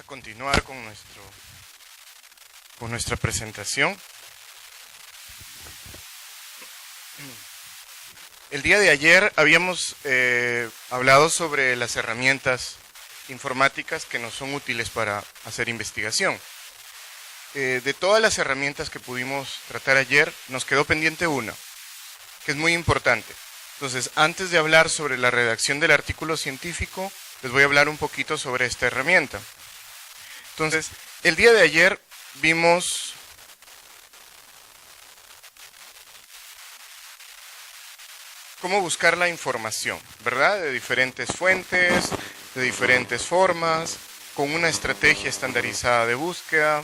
continuar con nuestra presentación. El día de ayer habíamos hablado sobre las herramientas informáticas que nos son útiles para hacer investigación. De todas las herramientas que pudimos tratar ayer, nos quedó pendiente una, que es muy importante. Entonces, antes de hablar sobre la redacción del artículo científico, les voy a hablar un poquito sobre esta herramienta. Entonces, el día de ayer vimos cómo buscar la información, ¿verdad? De diferentes fuentes, de diferentes formas, con una estrategia estandarizada de búsqueda.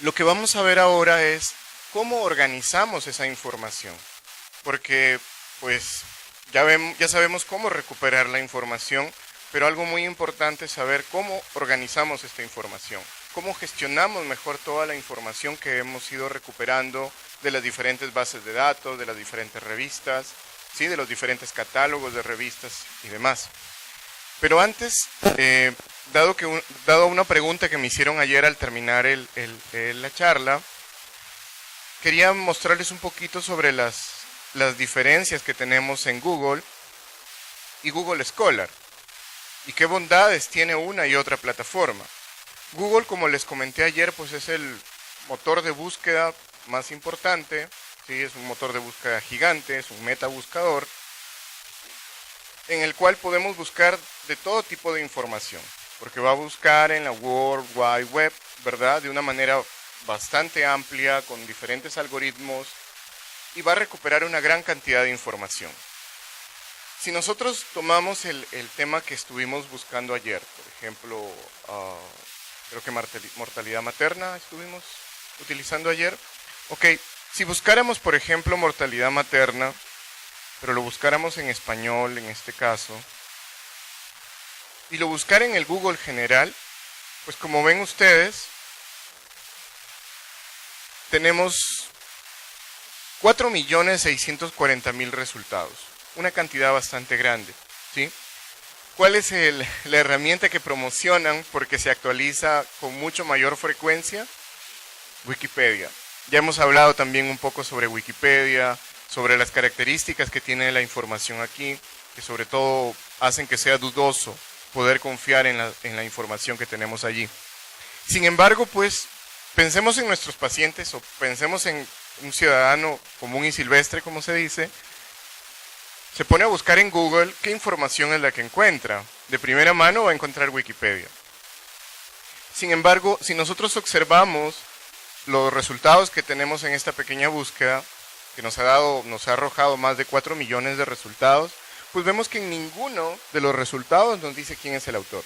Lo que vamos a ver ahora es cómo organizamos esa información, porque pues ya sabemos cómo recuperar la información, pero algo muy importante es saber cómo organizamos esta información, cómo gestionamos mejor toda la información que hemos ido recuperando de las diferentes bases de datos, de las diferentes revistas, ¿sí? De los diferentes catálogos de revistas y demás. Pero antes, dado una pregunta que me hicieron ayer al terminar la charla, quería mostrarles un poquito sobre las diferencias que tenemos en Google y Google Scholar, y qué bondades tiene una y otra plataforma. Google, como les comenté ayer, pues es el motor de búsqueda más importante, ¿sí? Es un motor de búsqueda gigante, es un metabuscador, en el cual podemos buscar de todo tipo de información, porque va a buscar en la World Wide Web, ¿verdad? De una manera bastante amplia, con diferentes algoritmos, y va a recuperar una gran cantidad de información. Si nosotros tomamos el tema que estuvimos buscando ayer, por ejemplo, creo que mortalidad materna estuvimos utilizando ayer. Ok, si buscáramos, por ejemplo, mortalidad materna, pero lo buscáramos en español en este caso, y lo buscara en el Google general, pues como ven ustedes, tenemos 4.640.000 resultados, una cantidad bastante grande, ¿sí? ¿Cuál es la herramienta que promocionan porque se actualiza con mucho mayor frecuencia? Wikipedia. Ya hemos hablado también un poco sobre Wikipedia, sobre las características que tiene la información aquí, que sobre todo hacen que sea dudoso poder confiar en la información que tenemos allí. Sin embargo, pues, pensemos en nuestros pacientes o pensemos en un ciudadano común y silvestre, como se dice, se pone a buscar en Google qué información es la que encuentra. De primera mano va a encontrar Wikipedia. Sin embargo, si nosotros observamos los resultados que tenemos en esta pequeña búsqueda, que nos ha arrojado más de 4 millones de resultados, pues vemos que en ninguno de los resultados nos dice quién es el autor.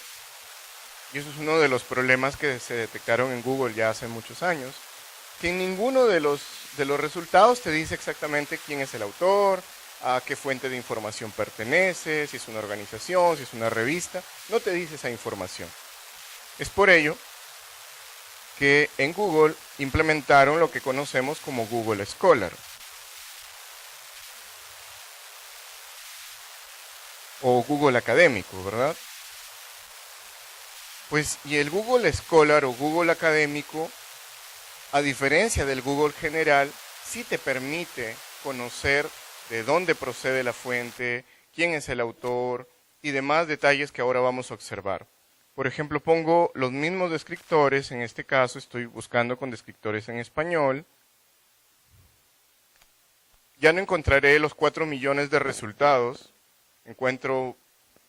Y eso es uno de los problemas que se detectaron en Google ya hace muchos años, que en ninguno de los resultados te dice exactamente quién es el autor, a qué fuente de información pertenece, si es una organización, si es una revista, no te dice esa información. Es por ello que en Google implementaron lo que conocemos como Google Scholar, o Google Académico, ¿verdad? Pues, y el Google Scholar o Google Académico, a diferencia del Google General, sí te permite conocer de dónde procede la fuente, quién es el autor y demás detalles que ahora vamos a observar. Por ejemplo, pongo los mismos descriptores, en este caso estoy buscando con descriptores en español. Ya no encontraré los 4 millones de resultados, encuentro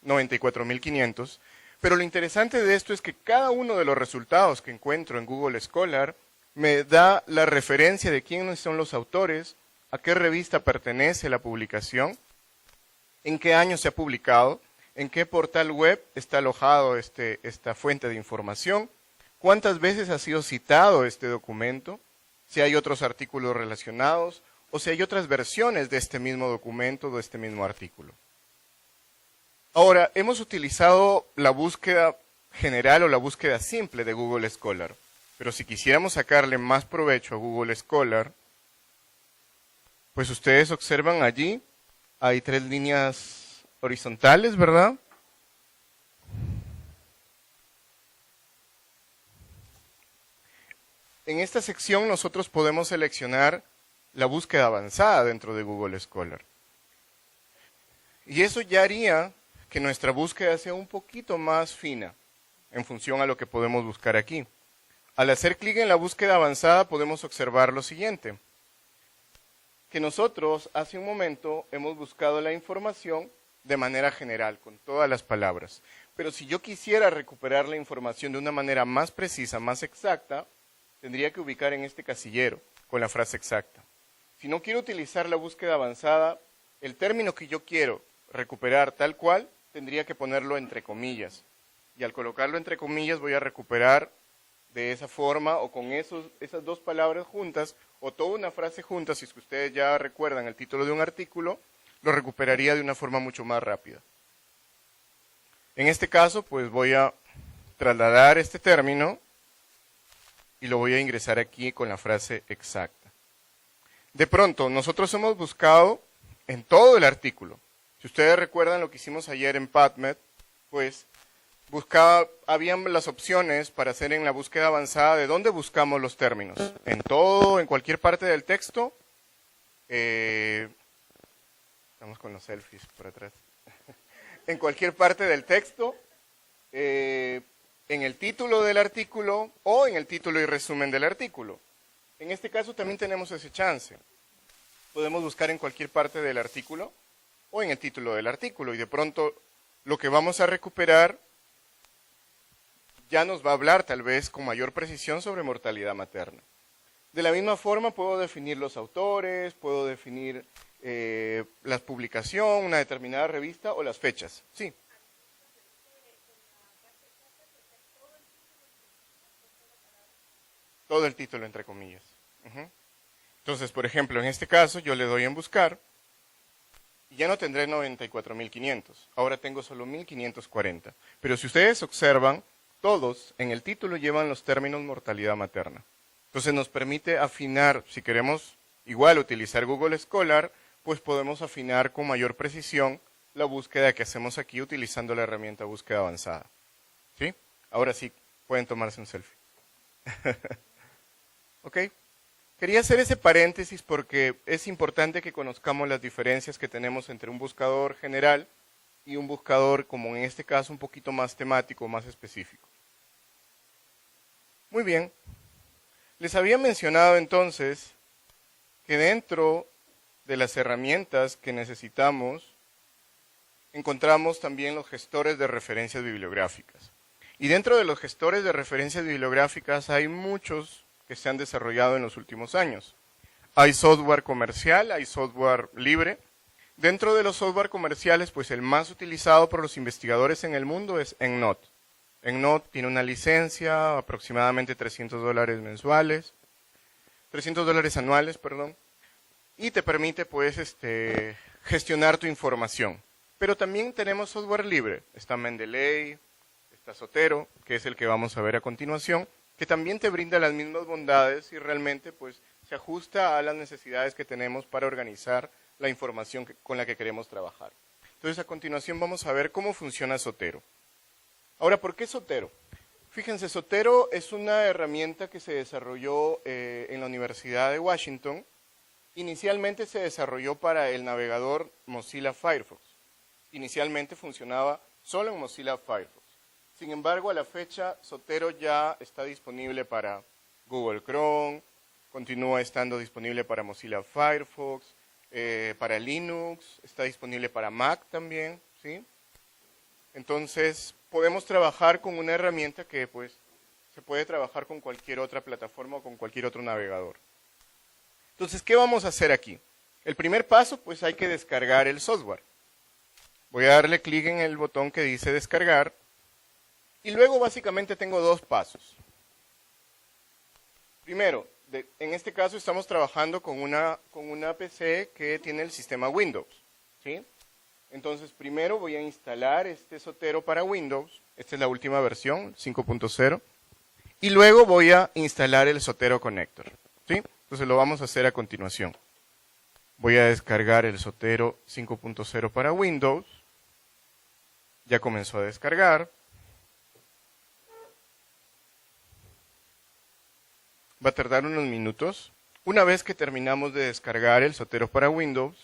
94.500, pero lo interesante de esto es que cada uno de los resultados que encuentro en Google Scholar me da la referencia de quiénes son los autores, a qué revista pertenece la publicación, en qué año se ha publicado, en qué portal web está alojado esta fuente de información, cuántas veces ha sido citado este documento, si hay otros artículos relacionados o si hay otras versiones de este mismo documento, de este mismo artículo. Ahora, hemos utilizado la búsqueda general o la búsqueda simple de Google Scholar, pero si quisiéramos sacarle más provecho a Google Scholar, pues ustedes observan allí, hay 3 líneas horizontales, ¿verdad? en esta sección nosotros podemos seleccionar la búsqueda avanzada dentro de Google Scholar. Y eso ya haría que nuestra búsqueda sea un poquito más fina en función a lo que podemos buscar aquí. Al hacer clic en la búsqueda avanzada podemos observar lo siguiente, que nosotros hace un momento hemos buscado la información de manera general, con todas las palabras. Pero si yo quisiera recuperar la información de una manera más precisa, más exacta, tendría que ubicar en este casillero con la frase exacta. Si no quiero utilizar la búsqueda avanzada, el término que yo quiero recuperar tal cual, tendría que ponerlo entre comillas. Y al colocarlo entre comillas voy a recuperar de esa forma o con esas dos palabras juntas o toda una frase junta, si es que ustedes ya recuerdan el título de un artículo, lo recuperaría de una forma mucho más rápida. En este caso, pues voy a trasladar este término y lo voy a ingresar aquí con la frase exacta. De pronto, nosotros hemos buscado en todo el artículo. Si ustedes recuerdan lo que hicimos ayer en PubMed, pues habían las opciones para hacer en la búsqueda avanzada de dónde buscamos los términos. En todo, en cualquier parte del texto. Estamos con los selfies por atrás. En cualquier parte del texto, en el título del artículo o en el título y resumen del artículo. En este caso también tenemos ese chance. Podemos buscar en cualquier parte del artículo o en el título del artículo y de pronto lo que vamos a recuperar ya nos va a hablar tal vez con mayor precisión sobre mortalidad materna. De la misma forma puedo definir los autores, puedo definir la publicación, una determinada revista o las fechas. Sí. Todo el título entre comillas. Entonces, por ejemplo, en este caso yo le doy en buscar y ya no tendré 94.500. Ahora tengo solo 1.540. Pero si ustedes observan, todos en el título llevan los términos mortalidad materna. Entonces nos permite afinar, si queremos igual utilizar Google Scholar, pues podemos afinar con mayor precisión la búsqueda que hacemos aquí utilizando la herramienta búsqueda avanzada. ¿Sí? Ahora sí, pueden tomarse un selfie. ¿Ok? Quería hacer ese paréntesis porque es importante que conozcamos las diferencias que tenemos entre un buscador general y un buscador, como en este caso, un poquito más temático, más específico. Muy bien. Les había mencionado entonces que dentro de las herramientas que necesitamos, encontramos también los gestores de referencias bibliográficas. Y dentro de los gestores de referencias bibliográficas hay muchos que se han desarrollado en los últimos años. Hay software comercial, hay software libre. Dentro de los software comerciales, pues el más utilizado por los investigadores en el mundo es EndNote. EndNote tiene una licencia, aproximadamente $300 mensuales, $300 anuales, perdón, y te permite pues gestionar tu información. Pero también tenemos software libre, está Mendeley, está Zotero, que es el que vamos a ver a continuación, que también te brinda las mismas bondades y realmente pues se ajusta a las necesidades que tenemos para organizar la información con la que queremos trabajar. Entonces a continuación vamos a ver cómo funciona Zotero. Ahora, ¿por qué Zotero? Fíjense, Zotero es una herramienta que se desarrolló en la Universidad de Washington. Inicialmente se desarrolló para el navegador Mozilla Firefox. Inicialmente funcionaba solo en Mozilla Firefox. Sin embargo, a la fecha, Zotero ya está disponible para Google Chrome, continúa estando disponible para Mozilla Firefox, para Linux, está disponible para Mac también, ¿sí? Entonces, podemos trabajar con una herramienta que pues se puede trabajar con cualquier otra plataforma o con cualquier otro navegador. Entonces, ¿qué vamos a hacer aquí? El primer paso, pues hay que descargar el software. Voy a darle clic en el botón que dice descargar y luego básicamente tengo dos pasos. Primero, en este caso estamos trabajando con una PC que tiene el sistema Windows, ¿sí? Entonces, primero voy a instalar este Zotero para Windows. Esta es la última versión, 5.0. Y luego voy a instalar el Zotero Connector, ¿sí? Entonces lo vamos a hacer a continuación. Voy a descargar el Zotero 5.0 para Windows. Ya comenzó a descargar. Va a tardar unos minutos. Una vez que terminamos de descargar el Zotero para Windows,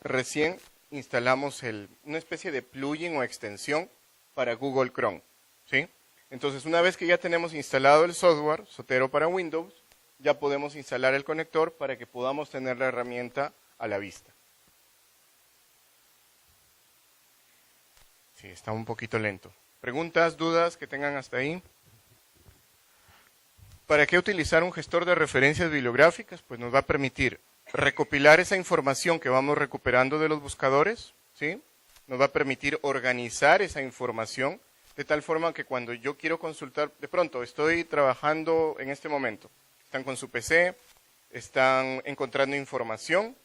recién instalamos una especie de plugin o extensión para Google Chrome, ¿sí? Entonces, una vez que ya tenemos instalado el software Zotero para Windows, ya podemos instalar el conector para que podamos tener la herramienta a la vista. Sí, está un poquito lento. ¿Preguntas, dudas que tengan hasta ahí? ¿Para qué utilizar un gestor de referencias bibliográficas? Pues nos va a permitir recopilar esa información que vamos recuperando de los buscadores, ¿sí? Nos va a permitir organizar esa información de tal forma que cuando yo quiero consultar, de pronto estoy trabajando en este momento, están con su PC, están encontrando información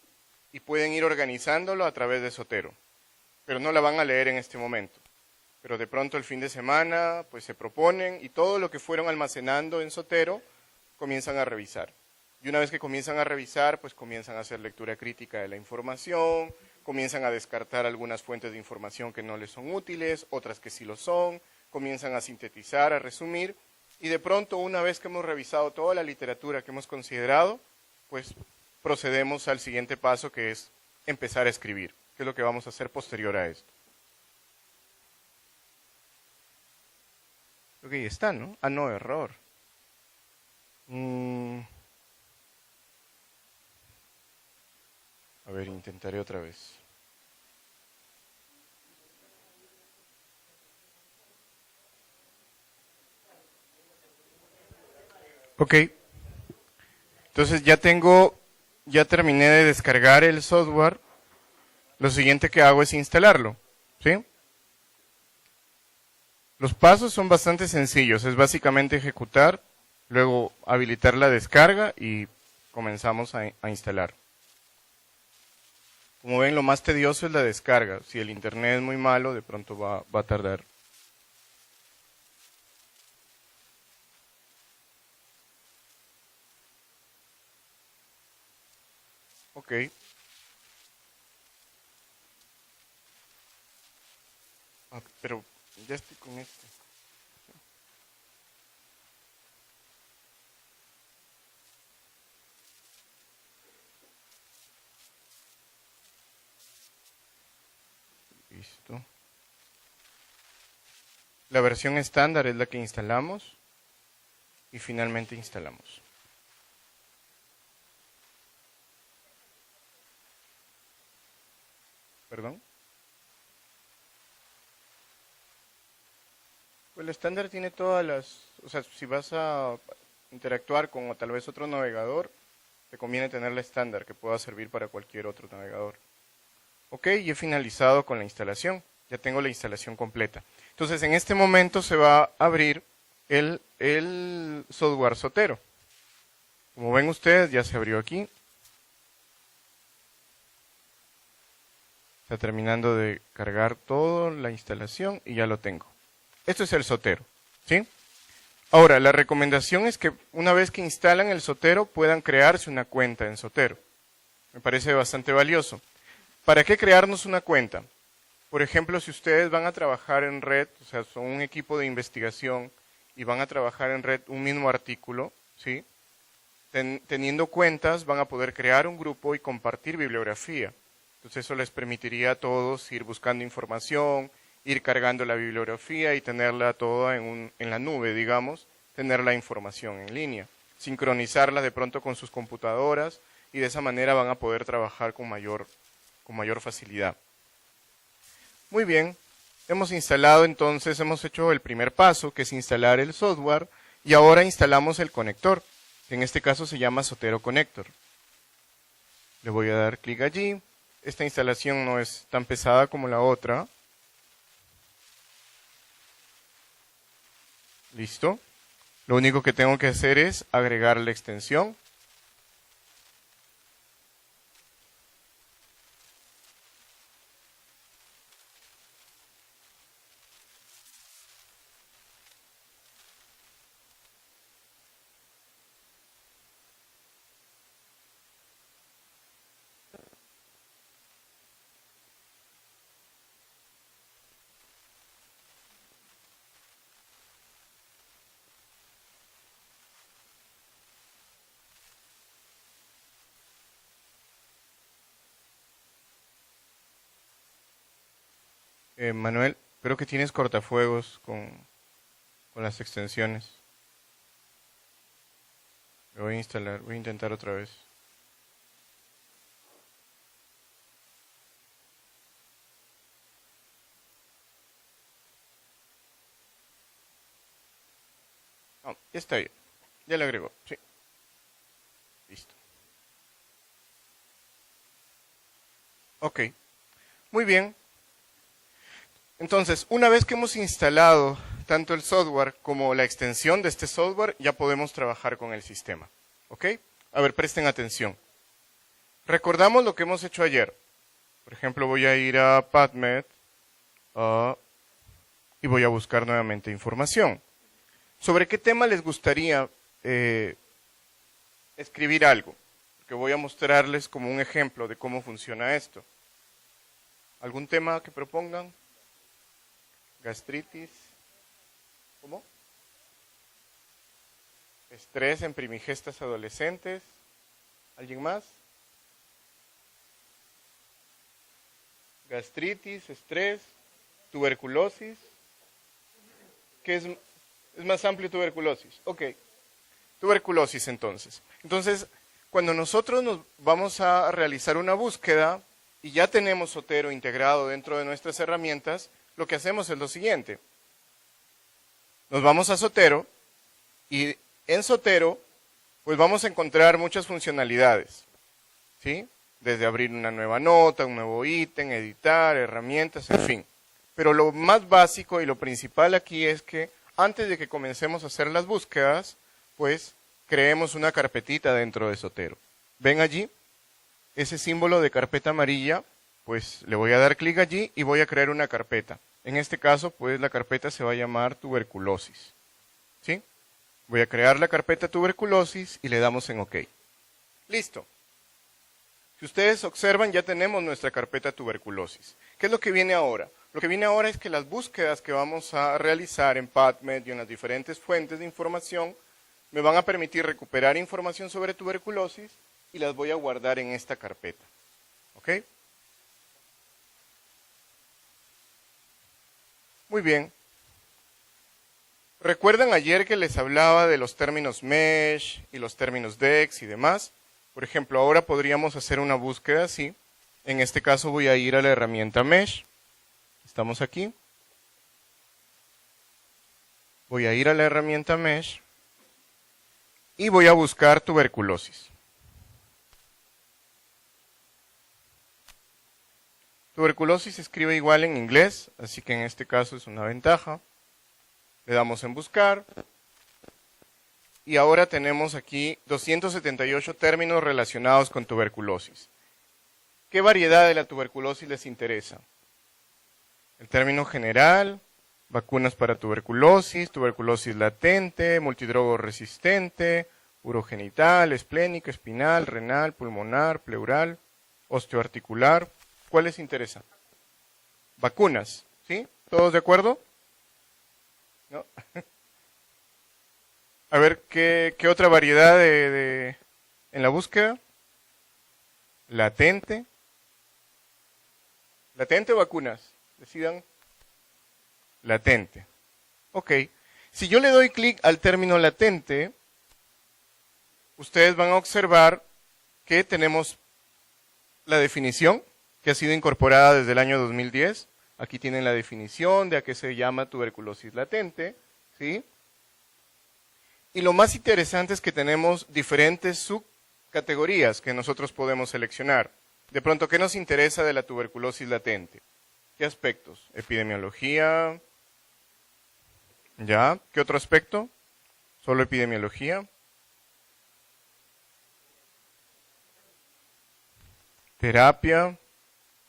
y pueden ir organizándolo a través de Zotero, pero no la van a leer en este momento. Pero de pronto el fin de semana pues se proponen y todo lo que fueron almacenando en Zotero comienzan a revisar. Y una vez que comienzan a revisar, pues comienzan a hacer lectura crítica de la información, comienzan a descartar algunas fuentes de información que no les son útiles, otras que sí lo son, comienzan a sintetizar, a resumir, y de pronto una vez que hemos revisado toda la literatura que hemos considerado, pues procedemos al siguiente paso, que es empezar a escribir, que es lo que vamos a hacer posterior a esto. Ok, está, ¿no? Ah, no, error. A ver, intentaré otra vez. Ok. Entonces ya terminé de descargar el software. Lo siguiente que hago es instalarlo, ¿sí? Los pasos son bastante sencillos, es básicamente ejecutar, luego habilitar la descarga y comenzamos a instalar. Como ven, lo más tedioso es la descarga. Si el internet es muy malo, de pronto va a tardar. Ok. Ah, pero ya estoy con este. Listo. La versión estándar es la que instalamos y finalmente instalamos. ¿Perdón? Pues el estándar tiene todas o sea, si vas a interactuar con o tal vez otro navegador, te conviene tener la estándar que pueda servir para cualquier otro navegador. Ok, y he finalizado con la instalación. Ya tengo la instalación completa. Entonces, en este momento se va a abrir el software Zotero. Como ven ustedes, ya se abrió aquí. Está terminando de cargar toda la instalación y ya lo tengo. Esto es el Zotero, ¿sí? Ahora, la recomendación es que una vez que instalan el Zotero puedan crearse una cuenta en Zotero. Me parece bastante valioso. ¿Para qué crearnos una cuenta? Por ejemplo, si ustedes van a trabajar en red, o sea, son un equipo de investigación y van a trabajar en red un mismo artículo, ¿sí? Teniendo cuentas van a poder crear un grupo y compartir bibliografía. Entonces eso les permitiría a todos ir buscando información, ir cargando la bibliografía y tenerla toda en la nube, digamos, tener la información en línea, sincronizarla de pronto con sus computadoras y de esa manera van a poder trabajar con mayor facilidad. Muy bien, hemos instalado entonces, hemos hecho el primer paso, que es instalar el software, y ahora instalamos el conector, que en este caso se llama Zotero Connector. Le voy a dar clic allí. Esta instalación no es tan pesada como la otra. Listo. Lo único que tengo que hacer es agregar la extensión. Manuel, creo que tienes cortafuegos con las extensiones. Lo voy a instalar, voy a intentar otra vez. No, ya está bien. Ya le agregó, sí. Listo. Ok. Muy bien. Entonces, una vez que hemos instalado tanto el software como la extensión de este software, ya podemos trabajar con el sistema. ¿Ok? A ver, presten atención. Recordamos lo que hemos hecho ayer. Por ejemplo, voy a ir a PubMed y voy a buscar nuevamente información. ¿Sobre qué tema les gustaría escribir algo? Porque voy a mostrarles como un ejemplo de cómo funciona esto. ¿Algún tema que propongan? Gastritis. ¿Cómo? Estrés en primigestas adolescentes. ¿Alguien más? Gastritis, estrés, tuberculosis. ¿Qué es más amplio tuberculosis? Ok. Tuberculosis entonces. Entonces, cuando nosotros nos vamos a realizar una búsqueda y ya tenemos Zotero integrado dentro de nuestras herramientas, lo que hacemos es lo siguiente. Nos vamos a Zotero y en Zotero pues vamos a encontrar muchas funcionalidades, ¿sí? Desde abrir una nueva nota, un nuevo ítem, editar, herramientas, en fin. Pero lo más básico y lo principal aquí es que antes de que comencemos a hacer las búsquedas, pues creemos una carpetita dentro de Zotero. ¿Ven allí? Ese símbolo de carpeta amarilla, pues le voy a dar clic allí y voy a crear una carpeta. En este caso, pues la carpeta se va a llamar tuberculosis. ¿Sí? Voy a crear la carpeta tuberculosis y le damos en OK. Listo. Si ustedes observan, ya tenemos nuestra carpeta tuberculosis. ¿Qué es lo que viene ahora? Lo que viene ahora es que las búsquedas que vamos a realizar en PubMed y en las diferentes fuentes de información me van a permitir recuperar información sobre tuberculosis y las voy a guardar en esta carpeta. ¿Ok? Muy bien. ¿Recuerdan ayer que les hablaba de los términos mesh y los términos dex y demás? Por ejemplo, ahora podríamos hacer una búsqueda así. En este caso voy a ir a la herramienta mesh. Estamos aquí. Voy a ir a la herramienta mesh y voy a buscar tuberculosis. Tuberculosis se escribe igual en inglés, así que en este caso es una ventaja. Le damos en buscar. Y ahora tenemos aquí 278 términos relacionados con tuberculosis. ¿Qué variedad de la tuberculosis les interesa? El término general, vacunas para tuberculosis, tuberculosis latente, multidrogo resistente, urogenital, esplénica, espinal, renal, pulmonar, pleural, osteoarticular. ¿Cuál les interesa? Vacunas, ¿sí? ¿Todos de acuerdo? ¿No? A ver, ¿qué otra variedad en la búsqueda? Latente. ¿Latente o vacunas? Decidan. Latente. Ok. Si yo le doy clic al término latente, ustedes van a observar que tenemos la definición que ha sido incorporada desde el año 2010. Aquí tienen la definición de a qué se llama tuberculosis latente, ¿sí? Y lo más interesante es que tenemos diferentes subcategorías que nosotros podemos seleccionar. De pronto, ¿qué nos interesa de la tuberculosis latente? ¿Qué aspectos? Epidemiología. ¿Ya? ¿Qué otro aspecto? Solo epidemiología. Terapia.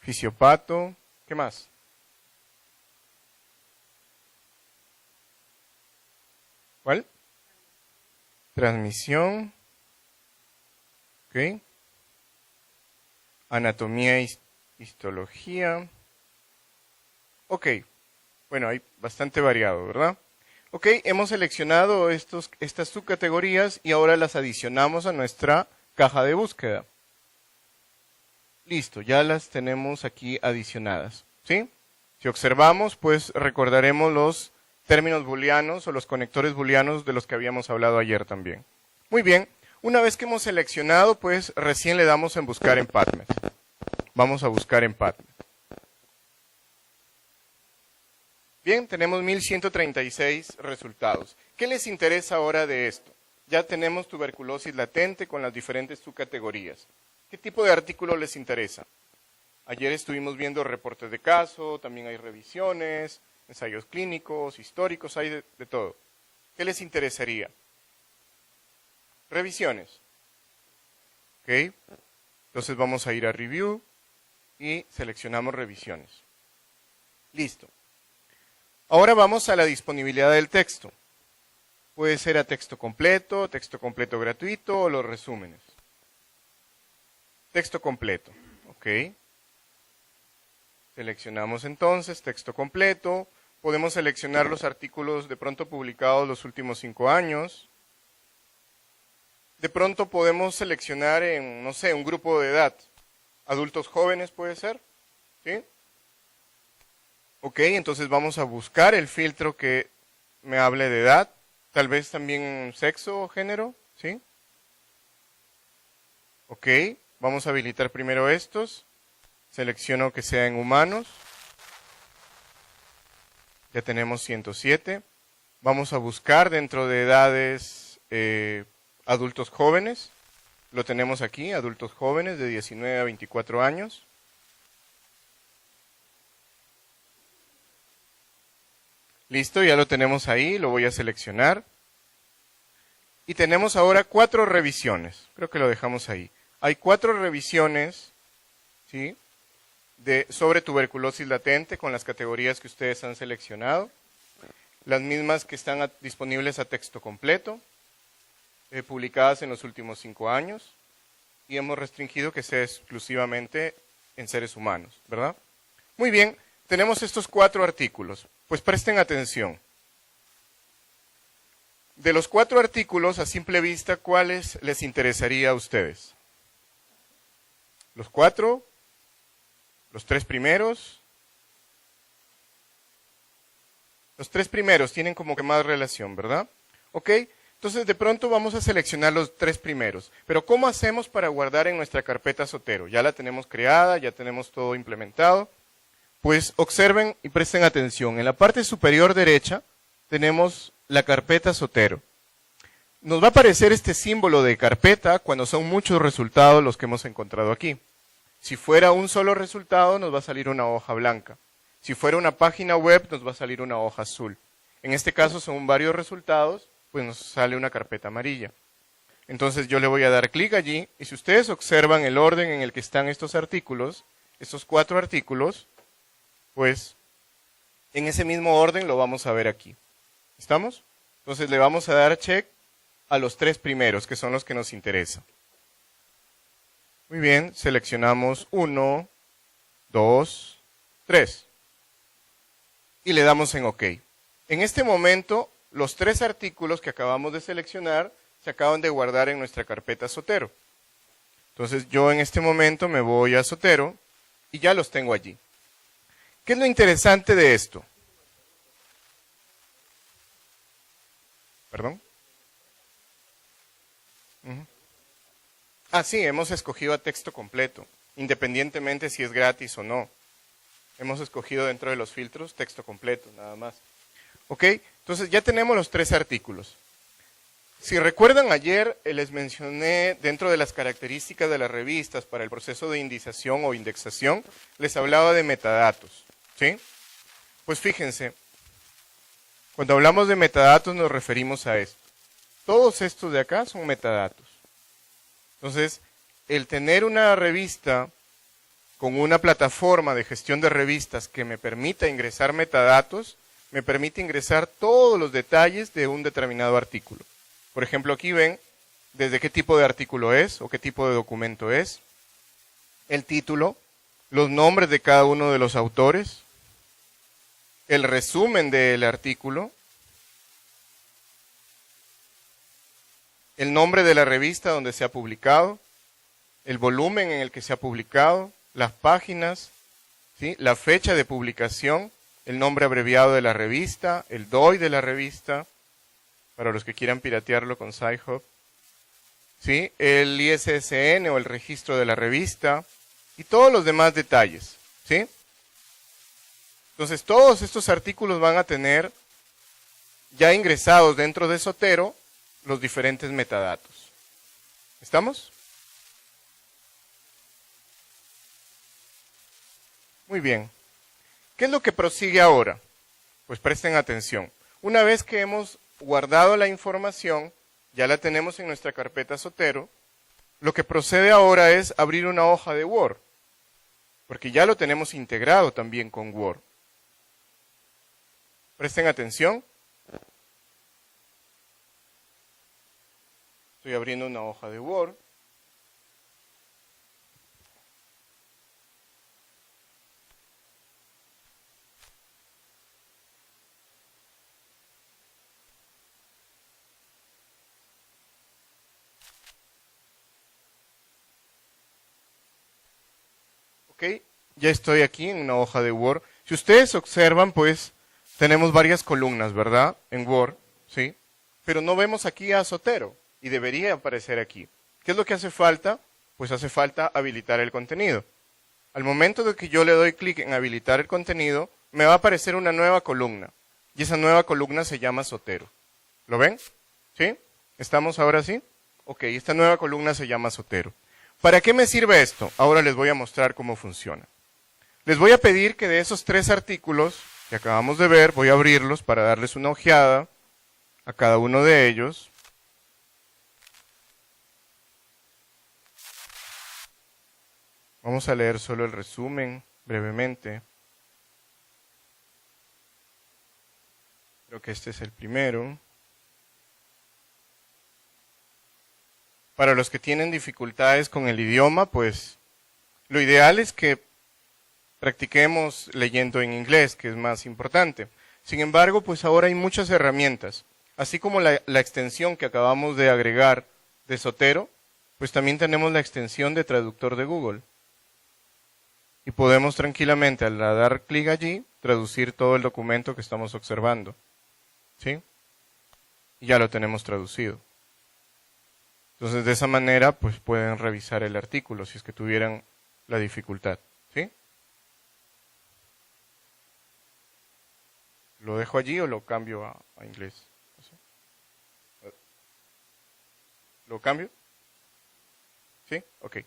Fisiopato. ¿Qué más? ¿Cuál? Transmisión. Ok. Anatomía y histología. Ok. Bueno, hay bastante variado, ¿verdad? Ok, hemos seleccionado estas subcategorías y ahora las adicionamos a nuestra caja de búsqueda. Listo, ya las tenemos aquí adicionadas, ¿sí? Si observamos, pues recordaremos los términos booleanos o los conectores booleanos de los que habíamos hablado ayer también. Muy bien, una vez que hemos seleccionado, pues recién le damos en buscar en PubMed. Vamos a buscar en PubMed. Bien, tenemos 1136 resultados. ¿Qué les interesa ahora de esto? Ya tenemos tuberculosis latente con las diferentes subcategorías. ¿Qué tipo de artículo les interesa? Ayer estuvimos viendo reportes de caso, también hay revisiones, ensayos clínicos, históricos, hay de todo. ¿Qué les interesaría? Revisiones. ¿Ok? Entonces vamos a ir a Review y seleccionamos revisiones. Listo. Ahora vamos a la disponibilidad del texto. Puede ser a texto completo gratuito o los resúmenes. Texto completo. ¿Ok? Seleccionamos entonces texto completo. Podemos seleccionar los artículos de pronto publicados los últimos 5 años. De pronto podemos seleccionar en, no sé, un grupo de edad. Adultos jóvenes puede ser. ¿Sí? Ok, entonces vamos a buscar el filtro que me hable de edad. Tal vez también sexo o género. ¿Sí? Ok, vamos a habilitar primero estos. Selecciono que sea en humanos. Ya tenemos 107. Vamos a buscar dentro de edades adultos jóvenes. Lo tenemos aquí, adultos jóvenes de 19 a 24 años. Listo, ya lo tenemos ahí, lo voy a seleccionar. Y tenemos ahora 4 revisiones. Creo que lo dejamos ahí. Hay 4 revisiones, ¿sí?, sobre tuberculosis latente con las categorías que ustedes han seleccionado. Las mismas que están disponibles a texto completo, publicadas en los últimos 5 años. Y hemos restringido que sea exclusivamente en seres humanos, ¿verdad? Muy bien, tenemos estos 4 artículos. Pues presten atención. De los 4 artículos, a simple vista, ¿cuáles les interesaría a ustedes? ¿Los 4? ¿Los 3 primeros? Los 3 primeros tienen como que más relación, ¿verdad? ¿Ok? Entonces, de pronto vamos a seleccionar los 3 primeros. Pero, ¿cómo hacemos para guardar en nuestra carpeta Zotero? Ya la tenemos creada, ya tenemos todo implementado. Pues observen y presten atención. En la parte superior derecha tenemos la carpeta Zotero. Nos va a aparecer este símbolo de carpeta cuando son muchos resultados los que hemos encontrado aquí. Si fuera un solo resultado, nos va a salir una hoja blanca. Si fuera una página web, nos va a salir una hoja azul. En este caso son varios resultados, pues nos sale una carpeta amarilla. Entonces yo le voy a dar clic allí, y si ustedes observan el orden en el que están estos artículos, estos 4 artículos, pues en ese mismo orden lo vamos a ver aquí. ¿Estamos? Entonces le vamos a dar check a los 3 primeros, que son los que nos interesan. Muy bien, seleccionamos 1, 2, 3. Y le damos en OK. En este momento, los 3 artículos que acabamos de seleccionar se acaban de guardar en nuestra carpeta Zotero. Entonces yo en este momento me voy a Zotero y ya los tengo allí. ¿Qué es lo interesante de esto? ¿Perdón? Sí, hemos escogido a texto completo, independientemente si es gratis o no. Hemos escogido dentro de los filtros texto completo, nada más. ¿Ok? Entonces ya tenemos los 3 artículos. Si recuerdan ayer, les mencioné dentro de las características de las revistas para el proceso de indización o indexación, les hablaba de metadatos. ¿Sí? Pues fíjense, cuando hablamos de metadatos nos referimos a esto. Todos estos de acá son metadatos. Entonces, el tener una revista con una plataforma de gestión de revistas que me permita ingresar metadatos, me permite ingresar todos los detalles de un determinado artículo. Por ejemplo, aquí ven desde qué tipo de artículo es o qué tipo de documento es, el título, los nombres de cada uno de los autores, el resumen del artículo, el nombre de la revista donde se ha publicado, el volumen en el que se ha publicado, las páginas, ¿sí? La fecha de publicación, el nombre abreviado de la revista, el DOI de la revista, para los que quieran piratearlo con Sci-Hub, ¿sí? El ISSN o el registro de la revista y todos los demás detalles, ¿sí? Entonces todos estos artículos van a tener ya ingresados dentro de Zotero los diferentes metadatos. ¿Estamos? Muy bien. ¿Qué es lo que prosigue ahora? Pues presten atención. Una vez que hemos guardado la información, ya la tenemos en nuestra carpeta Zotero, lo que procede ahora es abrir una hoja de Word, porque ya lo tenemos integrado también con Word. Presten atención. Estoy abriendo una hoja de Word. Ok, ya estoy aquí en una hoja de Word. Si ustedes observan, pues tenemos varias columnas, ¿verdad? En Word, ¿sí? Pero no vemos aquí a Zotero y debería aparecer aquí. ¿Qué es lo que hace falta? Pues hace falta habilitar el contenido. Al momento de que yo le doy clic en habilitar el contenido, me va a aparecer una nueva columna. Y esa nueva columna se llama Zotero. ¿Lo ven? ¿Sí? ¿Estamos ahora sí? Ok, esta nueva columna se llama Zotero. ¿Para qué me sirve esto? Ahora les voy a mostrar cómo funciona. Les voy a pedir que de esos 3 artículos que acabamos de ver, voy a abrirlos para darles una ojeada a cada uno de ellos. Vamos a leer solo el resumen brevemente. Creo que este es el primero. Para los que tienen dificultades con el idioma, pues lo ideal es que practiquemos leyendo en inglés, que es más importante. Sin embargo, pues ahora hay muchas herramientas. Así como la extensión que acabamos de agregar de Zotero, pues también tenemos la extensión de traductor de Google. Y podemos tranquilamente, al dar clic allí, traducir todo el documento que estamos observando. ¿Sí? Y ya lo tenemos traducido. Entonces, de esa manera, pues pueden revisar el artículo si es que tuvieran la dificultad. ¿Sí? ¿Lo dejo allí o lo cambio a inglés? ¿Lo cambio? ¿Sí? Ok.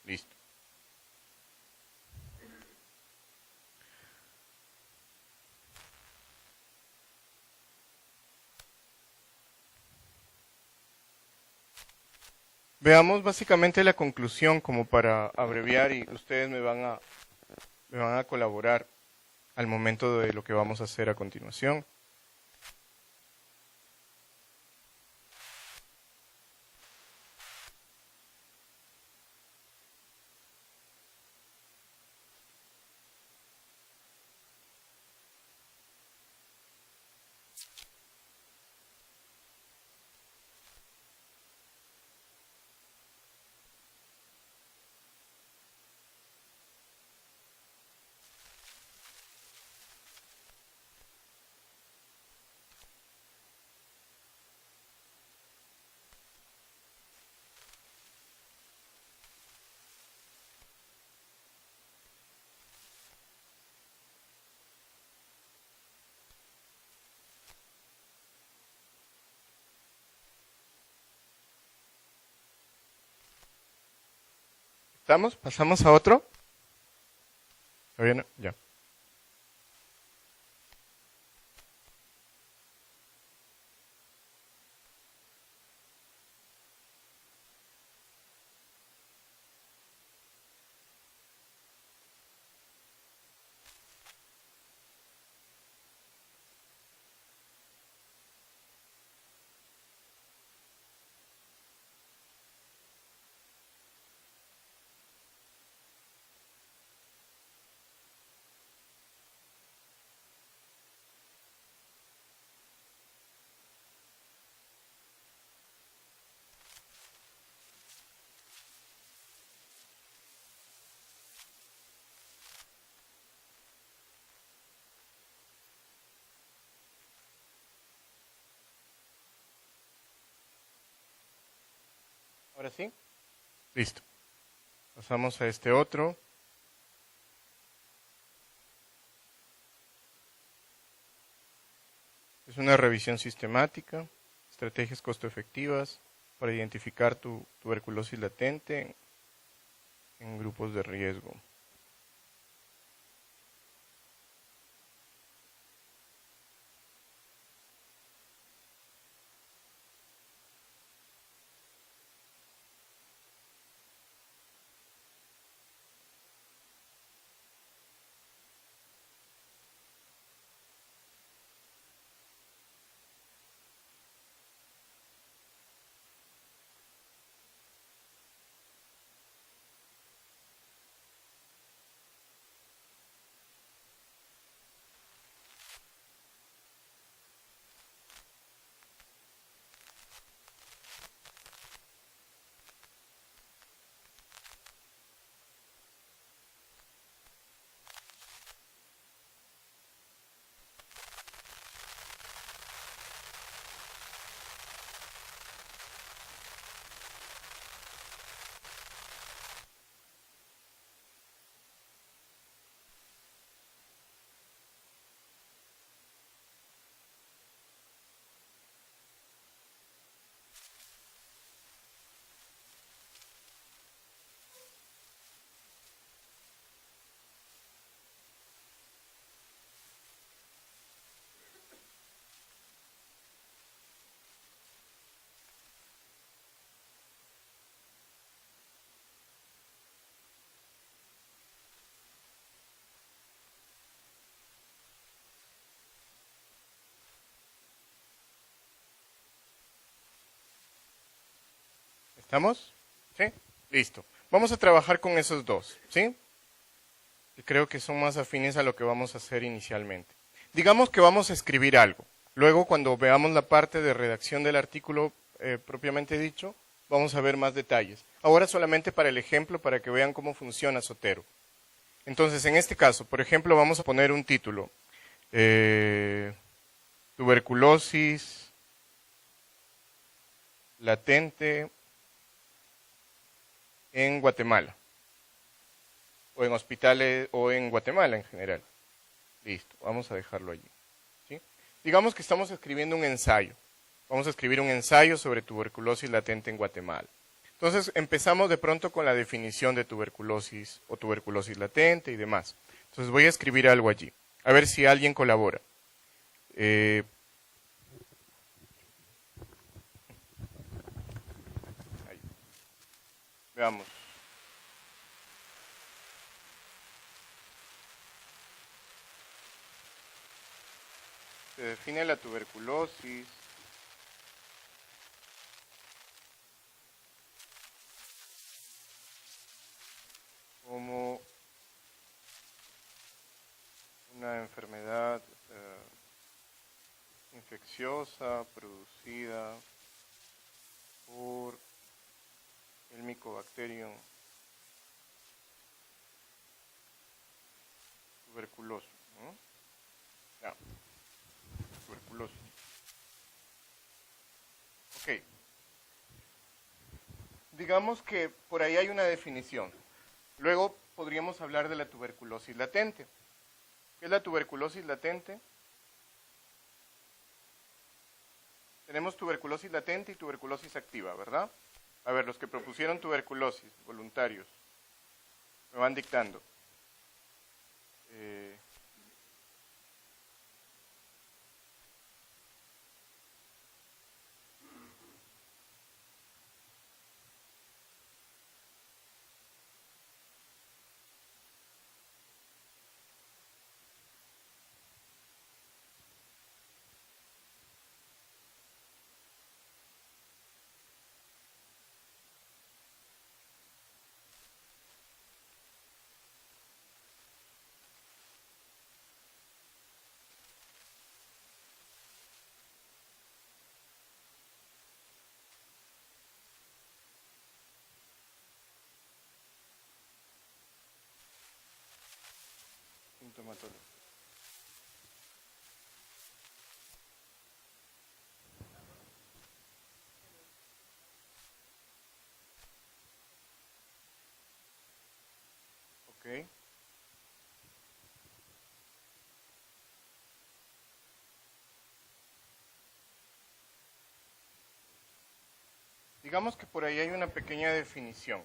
Listo. Veamos básicamente la conclusión como para abreviar y ustedes me van a colaborar al momento de lo que vamos a hacer a continuación. ¿Estamos? ¿Pasamos a otro? ¿Está bien? Ya. ¿Ahora sí? Listo. Pasamos a este otro. Es una revisión sistemática, estrategias costo efectivas para identificar tu tuberculosis latente en grupos de riesgo. ¿Estamos? ¿Sí? Listo. Vamos a trabajar con esos dos, ¿sí? Que creo que son más afines a lo que vamos a hacer inicialmente. Digamos que vamos a escribir algo. Luego, cuando veamos la parte de redacción del artículo propiamente dicho, vamos a ver más detalles. Ahora solamente para el ejemplo, para que vean cómo funciona Zotero. Entonces, en este caso, por ejemplo, vamos a poner un título. Tuberculosis latente en Guatemala. O en hospitales, o en Guatemala en general. Listo, vamos a dejarlo allí. ¿Sí? Digamos que estamos escribiendo un ensayo. Vamos a escribir un ensayo sobre tuberculosis latente en Guatemala. Entonces empezamos de pronto con la definición de tuberculosis o tuberculosis latente y demás. Entonces voy a escribir algo allí. A ver si alguien colabora. Ahí. Veamos. Se define la tuberculosis como una enfermedad infecciosa producida por el Mycobacterium tuberculoso, ¿no? Ya, tuberculosis. Ok. Digamos que por ahí hay una definición. Luego podríamos hablar de la tuberculosis latente. ¿Qué es la tuberculosis latente? Tenemos tuberculosis latente y tuberculosis activa, ¿verdad? A ver, los que propusieron tuberculosis, voluntarios, me van dictando. Sintomatología. digamos que por ahí hay una pequeña definición.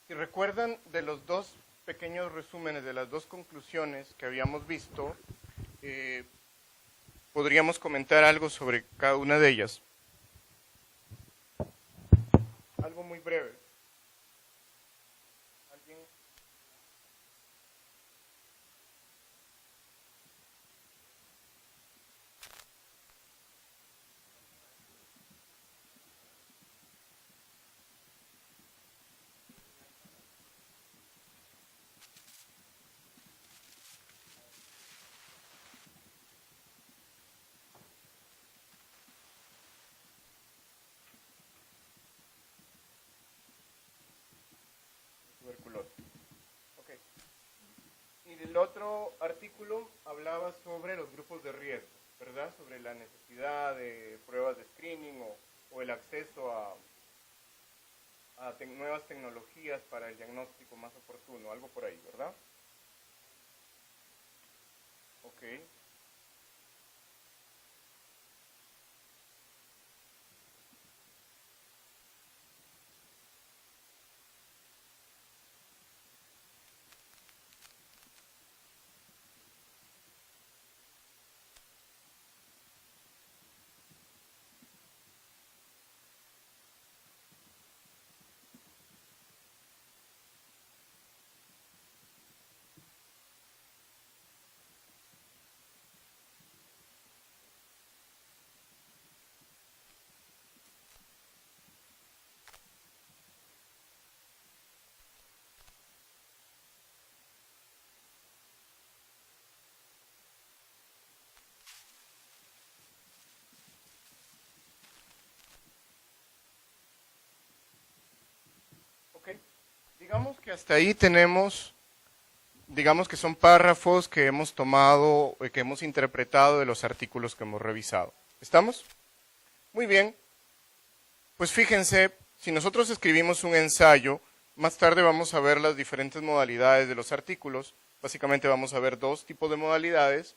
Si recuerdan de los dos pequeños resúmenes, de las dos conclusiones que habíamos visto, podríamos comentar algo sobre cada una de ellas. Algo muy breve. ¿Alguien? Tuberculosis. Okay. Y el otro artículo hablaba sobre los grupos de riesgo, ¿verdad? Sobre la necesidad de pruebas de screening o el acceso a nuevas tecnologías para el diagnóstico más oportuno, algo por ahí, ¿verdad? Ok. Ok. Digamos que hasta ahí tenemos, digamos que son párrafos que hemos tomado, que hemos interpretado de los artículos que hemos revisado. ¿Estamos? Muy bien. Pues fíjense, si nosotros escribimos un ensayo, más tarde vamos a ver las diferentes modalidades de los artículos. Básicamente vamos a ver dos tipos de modalidades.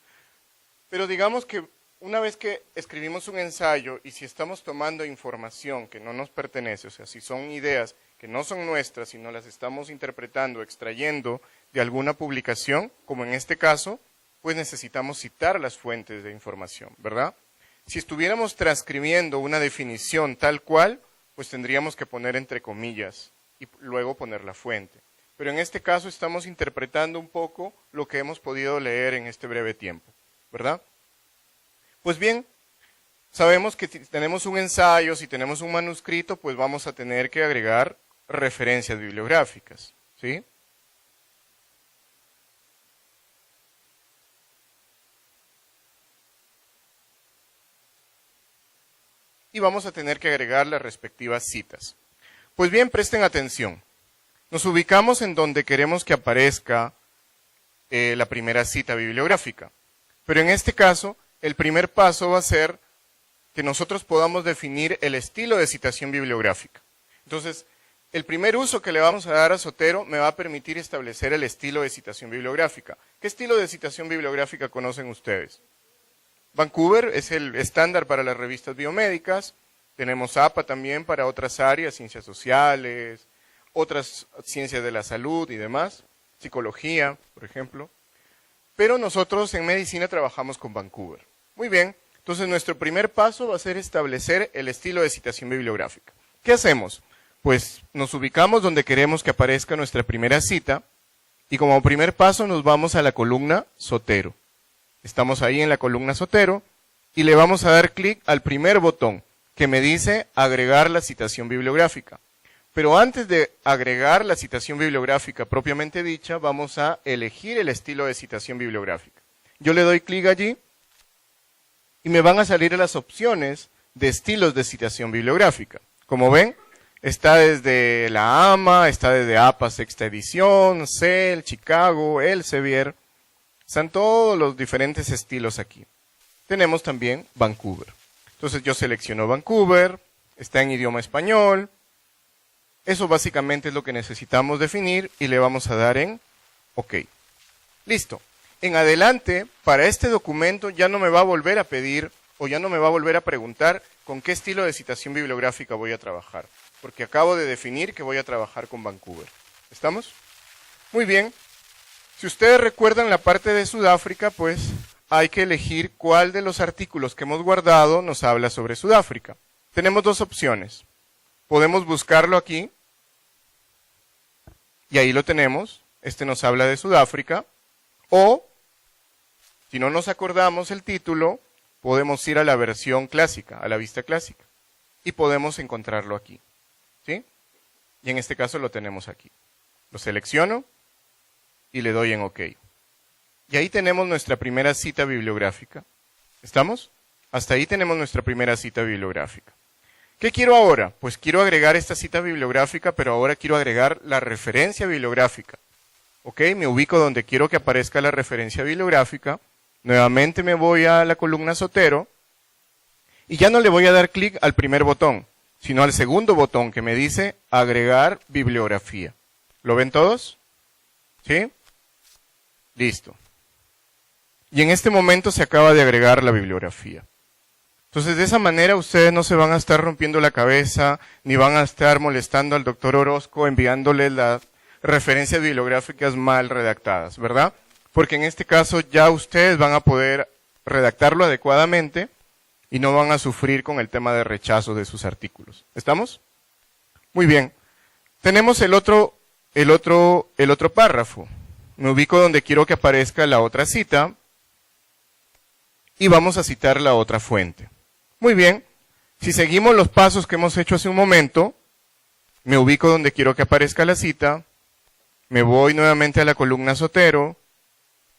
Pero digamos que una vez que escribimos un ensayo y si estamos tomando información que no nos pertenece, o sea, si son ideas que no son nuestras, sino las estamos interpretando, extrayendo de alguna publicación, como en este caso, pues necesitamos citar las fuentes de información, ¿verdad? Si estuviéramos transcribiendo una definición tal cual, pues tendríamos que poner entre comillas y luego poner la fuente. Pero en este caso estamos interpretando un poco lo que hemos podido leer en este breve tiempo, ¿verdad? Pues bien, sabemos que si tenemos un ensayo, si tenemos un manuscrito, pues vamos a tener que agregar referencias bibliográficas, ¿sí? Y vamos a tener que agregar las respectivas citas. Pues bien, presten atención. Nos ubicamos en donde queremos que aparezca la primera cita bibliográfica. Pero en este caso, el primer paso va a ser que nosotros podamos definir el estilo de citación bibliográfica. Entonces, el primer uso que le vamos a dar a Zotero me va a permitir establecer el estilo de citación bibliográfica. ¿Qué estilo de citación bibliográfica conocen ustedes? Vancouver es el estándar para las revistas biomédicas, tenemos APA también para otras áreas, ciencias sociales, otras ciencias de la salud y demás, psicología, por ejemplo. Pero nosotros en medicina trabajamos con Vancouver. Muy bien, entonces nuestro primer paso va a ser establecer el estilo de citación bibliográfica. ¿Qué hacemos? Pues nos ubicamos donde queremos que aparezca nuestra primera cita y como primer paso nos vamos a la columna Zotero. Estamos ahí en la columna Zotero y le vamos a dar clic al primer botón que me dice agregar la citación bibliográfica. Pero antes de agregar la citación bibliográfica propiamente dicha, vamos a elegir el estilo de citación bibliográfica. Yo le doy clic allí y me van a salir las opciones de estilos de citación bibliográfica. Como ven, está desde la AMA, está desde APA sexta edición, CEL, Chicago, Elsevier. Están todos los diferentes estilos aquí. Tenemos también Vancouver. Entonces yo selecciono Vancouver, está en idioma español. Eso básicamente es lo que necesitamos definir y le vamos a dar en OK. Listo. En adelante, para este documento ya no me va a volver a pedir o ya no me va a volver a preguntar con qué estilo de citación bibliográfica voy a trabajar, porque acabo de definir que voy a trabajar con Vancouver. ¿Estamos? Muy bien. Si ustedes recuerdan la parte de Sudáfrica, pues hay que elegir cuál de los artículos que hemos guardado nos habla sobre Sudáfrica. Tenemos dos opciones. Podemos buscarlo aquí, y ahí lo tenemos. Este nos habla de Sudáfrica. O, si no nos acordamos el título, podemos ir a la versión clásica, a la vista clásica, y podemos encontrarlo aquí. ¿Sí? Y en este caso lo tenemos aquí. Lo selecciono y le doy en OK. Y ahí tenemos nuestra primera cita bibliográfica. ¿Estamos? Hasta ahí tenemos nuestra primera cita bibliográfica. ¿Qué quiero ahora? Pues quiero agregar esta cita bibliográfica, pero ahora quiero agregar la referencia bibliográfica. ¿Ok? Me ubico donde quiero que aparezca la referencia bibliográfica. Nuevamente me voy a la columna Zotero. Y ya no le voy a dar clic al primer botón, sino al segundo botón que me dice agregar bibliografía. ¿Lo ven todos? ¿Sí? Listo. Y en este momento se acaba de agregar la bibliografía. Entonces, de esa manera ustedes no se van a estar rompiendo la cabeza, ni van a estar molestando al doctor Orozco enviándole las referencias bibliográficas mal redactadas, ¿verdad? Porque en este caso ya ustedes van a poder redactarlo adecuadamente y no van a sufrir con el tema de rechazo de sus artículos. ¿Estamos? Muy bien. Tenemos el otro párrafo. Me ubico donde quiero que aparezca la otra cita y vamos a citar la otra fuente. Muy bien. Si seguimos los pasos que hemos hecho hace un momento, me ubico donde quiero que aparezca la cita, me voy nuevamente a la columna Zotero,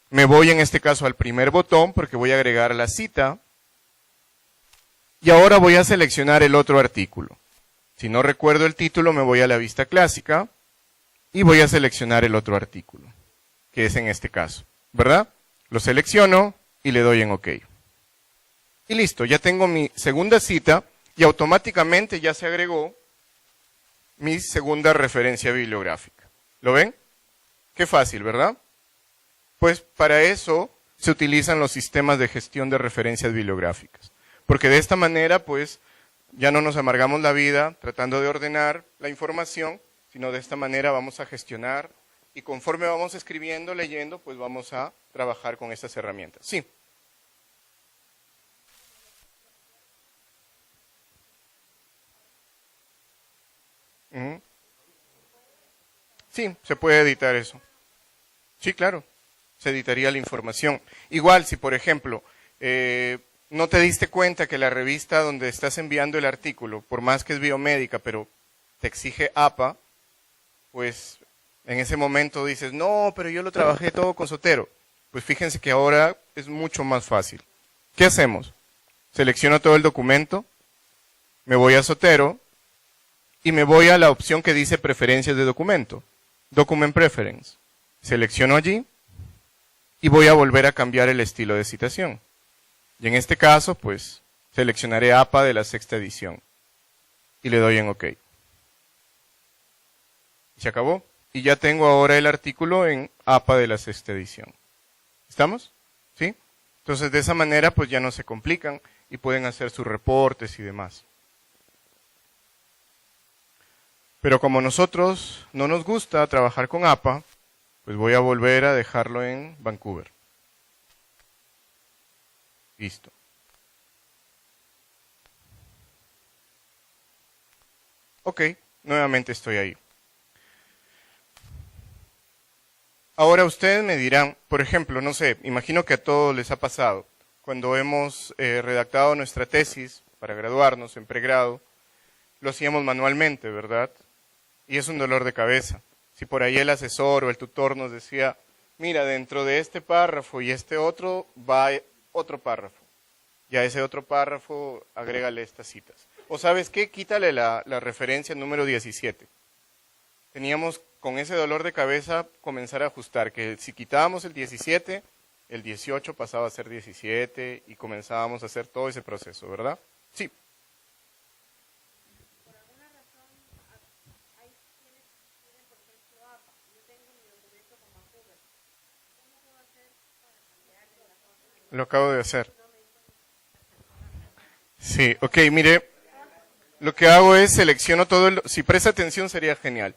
me voy en este caso al primer botón porque voy a agregar la cita, y ahora voy a seleccionar el otro artículo. Si no recuerdo el título, me voy a la vista clásica y voy a seleccionar el otro artículo, que es en este caso, ¿verdad? Lo selecciono y le doy en OK. Y listo, ya tengo mi segunda cita y automáticamente ya se agregó mi segunda referencia bibliográfica. ¿Lo ven? Qué fácil, ¿verdad? Pues para eso se utilizan los sistemas de gestión de referencias bibliográficas. Porque de esta manera, pues, ya no nos amargamos la vida tratando de ordenar la información, sino de esta manera vamos a gestionar y conforme vamos escribiendo, leyendo, pues vamos a trabajar con estas herramientas. Sí. Sí, se puede editar eso. Sí, claro, se editaría la información. Igual, si por ejemplo, no te diste cuenta que la revista donde estás enviando el artículo, por más que es biomédica, pero te exige APA, pues en ese momento dices, no, pero yo lo trabajé todo con Zotero. Pues fíjense que ahora es mucho más fácil. ¿Qué hacemos? Selecciono todo el documento, me voy a Zotero y me voy a la opción que dice preferencias de documento, Document Preference. Selecciono allí y voy a volver a cambiar el estilo de citación. Y en este caso, pues, seleccionaré APA de la sexta edición. Y le doy en OK. Se acabó. Y ya tengo ahora el artículo en APA de la sexta edición. ¿Estamos? ¿Sí? Entonces, de esa manera, pues ya no se complican y pueden hacer sus reportes y demás. Pero como nosotros no nos gusta trabajar con APA, pues voy a volver a dejarlo en Vancouver. Listo. Ok, nuevamente estoy ahí. Ahora ustedes me dirán, por ejemplo, no sé, imagino que a todos les ha pasado, cuando hemos redactado nuestra tesis para graduarnos en pregrado, lo hacíamos manualmente, ¿verdad? Y es un dolor de cabeza. Si por ahí el asesor o el tutor nos decía, mira, dentro de este párrafo y este otro va otro párrafo. Y a ese otro párrafo agrégale estas citas. O ¿sabes qué? Quítale la referencia número 17. Teníamos con ese dolor de cabeza comenzar a ajustar, que si quitábamos el 17, el 18 pasaba a ser 17 y comenzábamos a hacer todo ese proceso, ¿verdad? Sí. Lo acabo de hacer. Sí, ok, mire, lo que hago es selecciono todo si presta atención sería genial.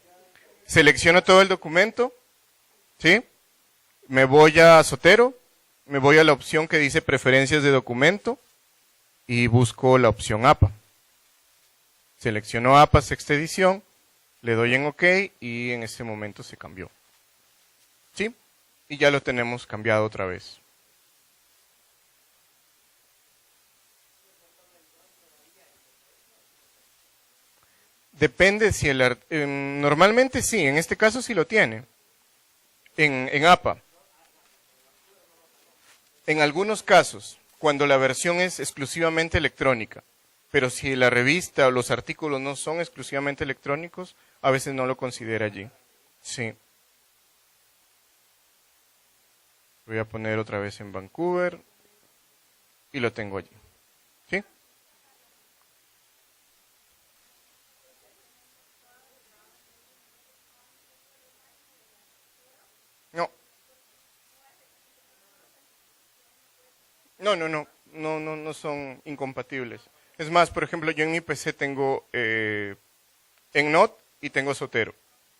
Selecciono todo el documento, ¿sí? Me voy a Zotero, me voy a la opción que dice preferencias de documento y busco la opción APA. Selecciono APA sexta edición, le doy en OK y en este momento se cambió. ¿Sí? Y ya lo tenemos cambiado otra vez. Depende si normalmente sí, en este caso sí lo tiene. En APA. En algunos casos, cuando la versión es exclusivamente electrónica, pero si la revista o los artículos no son exclusivamente electrónicos, a veces no lo considera allí. Sí. Voy a poner otra vez en Vancouver y lo tengo allí. ¿Sí? No. No son incompatibles. Es más, por ejemplo, yo en mi PC tengo EndNote y tengo Zotero.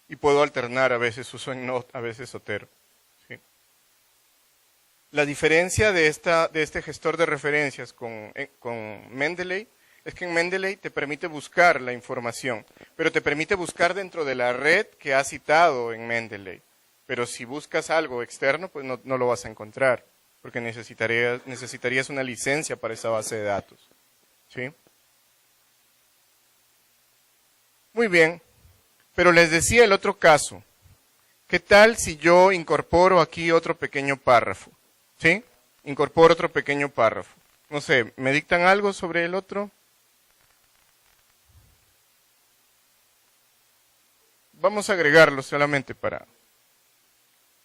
Y puedo alternar, a veces uso EndNote, a veces Zotero. ¿Sí? La diferencia de este gestor de referencias con Mendeley es que en Mendeley te permite buscar la información, pero te permite buscar dentro de la red que has citado en Mendeley. Pero si buscas algo externo, pues no lo vas a encontrar, porque necesitarías una licencia para esa base de datos. ¿Sí? Muy bien, pero les decía el otro caso. ¿Qué tal si yo incorporo aquí otro pequeño párrafo? ¿Sí? Incorporo otro pequeño párrafo. No sé, ¿me dictan algo sobre el otro? Vamos a agregarlo solamente para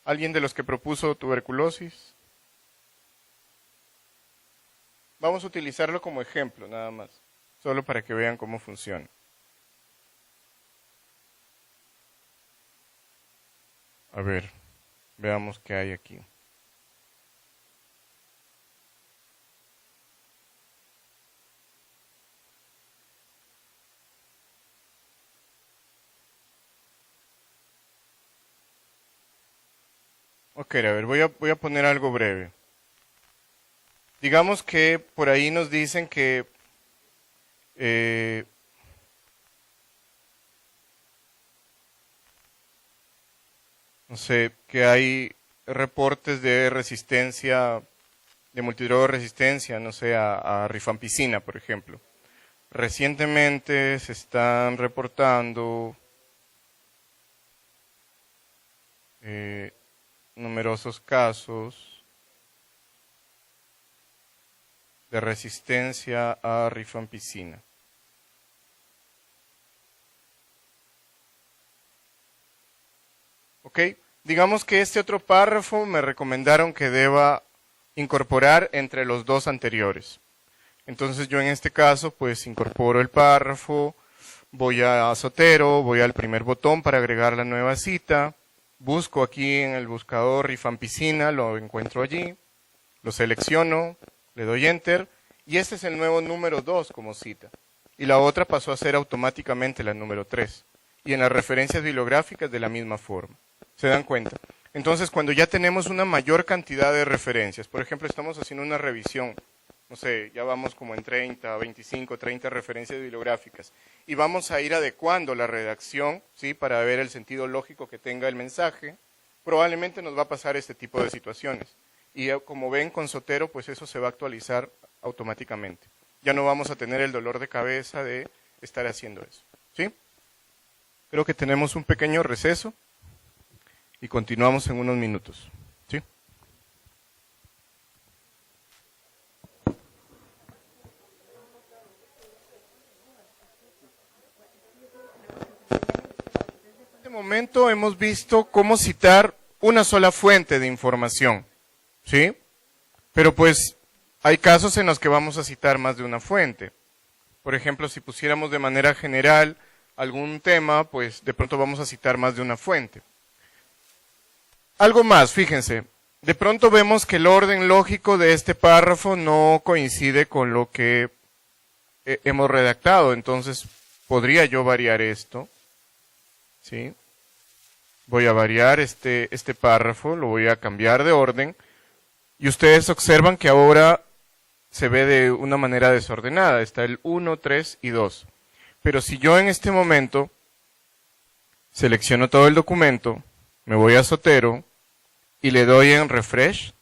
alguien de los que propuso tuberculosis. Vamos a utilizarlo como ejemplo, nada más, solo para que vean cómo funciona. A ver, veamos qué hay aquí. Ok, a ver, voy a poner algo breve. Digamos que por ahí nos dicen que no sé, que hay reportes de resistencia, de multidroga resistencia, no sé, a rifampicina, por ejemplo. Recientemente se están reportando numerosos casos de resistencia a rifampicina. ¿Ok? Digamos que este otro párrafo me recomendaron que deba incorporar entre los dos anteriores. Entonces yo en este caso pues incorporo el párrafo, voy a Zotero, voy al primer botón para agregar la nueva cita, busco aquí en el buscador rifampicina, lo encuentro allí, lo selecciono, le doy Enter y este es el nuevo número 2 como cita. Y la otra pasó a ser automáticamente la número 3. Y en las referencias bibliográficas de la misma forma. ¿Se dan cuenta? Entonces, cuando ya tenemos una mayor cantidad de referencias, por ejemplo, estamos haciendo una revisión, no sé, ya vamos como en 30, 25, 30 referencias bibliográficas, y vamos a ir adecuando la redacción, ¿sí?, para ver el sentido lógico que tenga el mensaje, probablemente nos va a pasar este tipo de situaciones. Y como ven con Zotero, pues eso se va a actualizar automáticamente. Ya no vamos a tener el dolor de cabeza de estar haciendo eso, ¿sí? Creo que tenemos un pequeño receso y continuamos en unos minutos. ¿Sí? En este momento hemos visto cómo citar una sola fuente de información. ¿Sí? Pero pues hay casos en los que vamos a citar más de una fuente. Por ejemplo, si pusiéramos de manera general algún tema, pues de pronto vamos a citar más de una fuente. Algo más, fíjense, de pronto vemos que el orden lógico de este párrafo no coincide con lo que hemos redactado. Entonces, podría yo variar esto, ¿sí? Voy a variar este párrafo, lo voy a cambiar de orden. Y ustedes observan que ahora se ve de una manera desordenada. Está el 1, 3 y 2. Pero si yo en este momento selecciono todo el documento, me voy a Zotero y le doy en Refresh,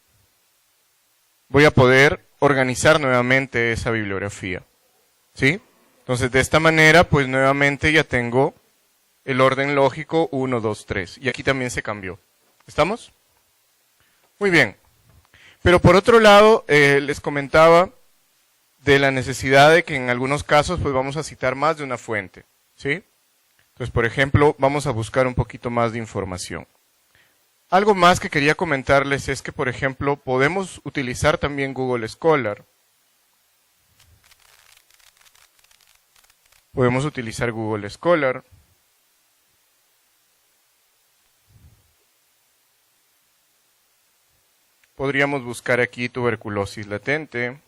voy a poder organizar nuevamente esa bibliografía, ¿sí? Entonces, de esta manera, pues nuevamente ya tengo el orden lógico 1, 2, 3. Y aquí también se cambió. ¿Estamos? Muy bien. Pero por otro lado, les comentaba de la necesidad de que en algunos casos pues vamos a citar más de una fuente, ¿sí? Entonces, por ejemplo, vamos a buscar un poquito más de información. Algo más que quería comentarles es que, por ejemplo, podemos utilizar también Google Scholar. Podemos utilizar Google Scholar. Podríamos buscar aquí tuberculosis latente.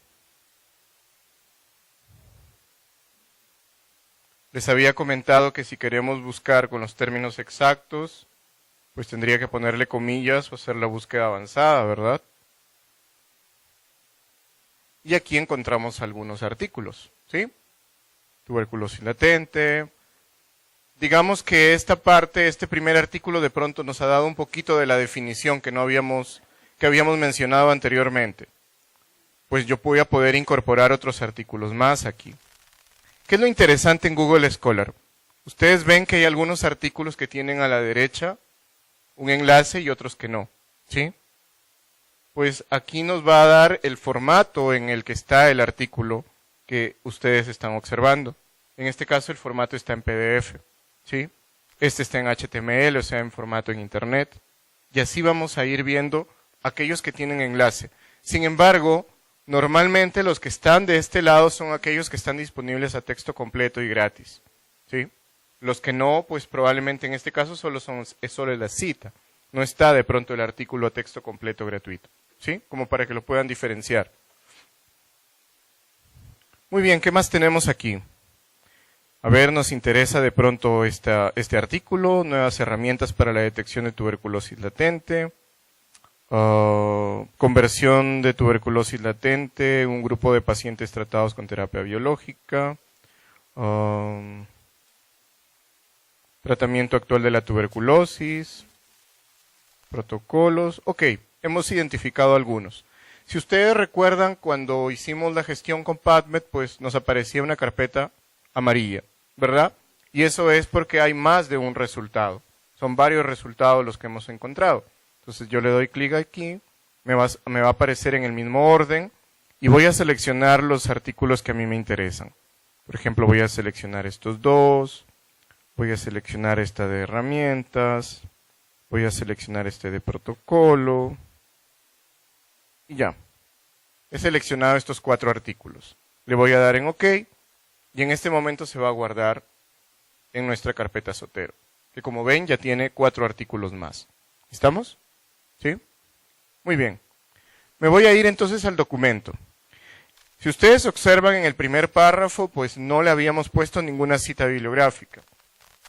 Les había comentado que si queremos buscar con los términos exactos, pues tendría que ponerle comillas o hacer la búsqueda avanzada, ¿verdad? Y aquí encontramos algunos artículos, ¿sí? Tuberculosis latente. Digamos que esta parte, este primer artículo de pronto nos ha dado un poquito de la definición que habíamos mencionado anteriormente. Pues yo voy a poder incorporar otros artículos más aquí. ¿Qué es lo interesante en Google Scholar? Ustedes ven que hay algunos artículos que tienen a la derecha un enlace y otros que no, ¿sí? Pues aquí nos va a dar el formato en el que está el artículo que ustedes están observando. En este caso el formato está en PDF, ¿sí? Este está en HTML, o sea, en formato en Internet. Y así vamos a ir viendo aquellos que tienen enlace. Sin embargo, normalmente los que están de este lado son aquellos que están disponibles a texto completo y gratis, ¿sí? Los que no, pues probablemente en este caso es solo la cita. No está de pronto el artículo a texto completo gratuito, ¿sí? Como para que lo puedan diferenciar. Muy bien, ¿qué más tenemos aquí? A ver, nos interesa de pronto este artículo, nuevas herramientas para la detección de tuberculosis latente. Conversión de tuberculosis latente, un grupo de pacientes tratados con terapia biológica, tratamiento actual de la tuberculosis, protocolos. Ok, hemos identificado algunos. Si ustedes recuerdan, cuando hicimos la gestión con PubMed, pues nos aparecía una carpeta amarilla, ¿verdad? Y eso es porque hay más de un resultado. Son varios resultados los que hemos encontrado. Entonces yo le doy clic aquí, me va a aparecer en el mismo orden y voy a seleccionar los artículos que a mí me interesan. Por ejemplo, voy a seleccionar estos dos, voy a seleccionar esta de herramientas, voy a seleccionar este de protocolo y ya. He seleccionado estos 4 artículos. Le voy a dar en OK y en este momento se va a guardar en nuestra carpeta Zotero, que como ven ya tiene 4 artículos más. ¿Estamos? ¿Sí? Muy bien. Me voy a ir entonces al documento. Si ustedes observan en el primer párrafo, pues no le habíamos puesto ninguna cita bibliográfica.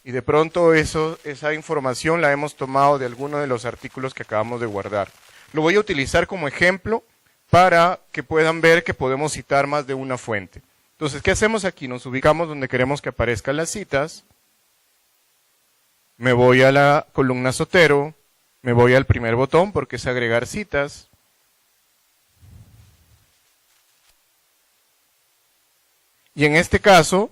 Y de pronto esa información la hemos tomado de alguno de los artículos que acabamos de guardar. Lo voy a utilizar como ejemplo para que puedan ver que podemos citar más de una fuente. Entonces, ¿qué hacemos aquí? Nos ubicamos donde queremos que aparezcan las citas. Me voy a la columna Zotero. Me voy al primer botón porque es agregar citas. Y en este caso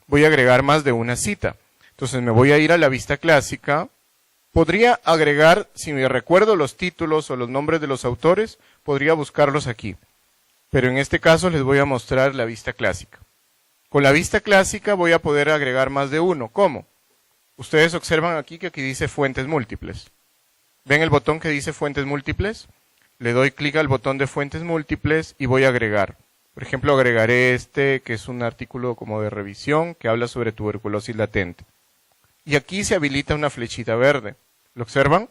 voy a agregar más de una cita. Entonces me voy a ir a la vista clásica. Podría agregar, si me recuerdo los títulos o los nombres de los autores, podría buscarlos aquí. Pero en este caso les voy a mostrar la vista clásica. Con la vista clásica voy a poder agregar más de uno. ¿Cómo? Ustedes observan aquí que aquí dice fuentes múltiples. ¿Ven el botón que dice fuentes múltiples? Le doy clic al botón de fuentes múltiples y voy a agregar. Por ejemplo, agregaré este, que es un artículo como de revisión, que habla sobre tuberculosis latente. Y aquí se habilita una flechita verde. ¿Lo observan?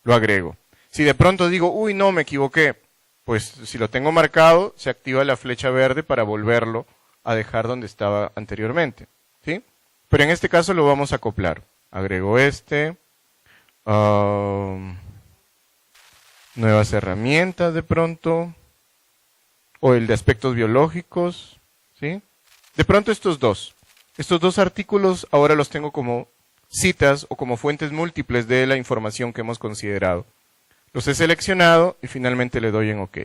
Lo agrego. Si de pronto digo, uy, no, me equivoqué, pues si lo tengo marcado, se activa la flecha verde para volverlo a dejar donde estaba anteriormente, ¿sí? Pero en este caso lo vamos a acoplar. Agrego nuevas herramientas de pronto, o el de aspectos biológicos, ¿sí? De pronto estos dos artículos ahora los tengo como citas o como fuentes múltiples de la información que hemos considerado. Los he seleccionado y finalmente le doy en OK.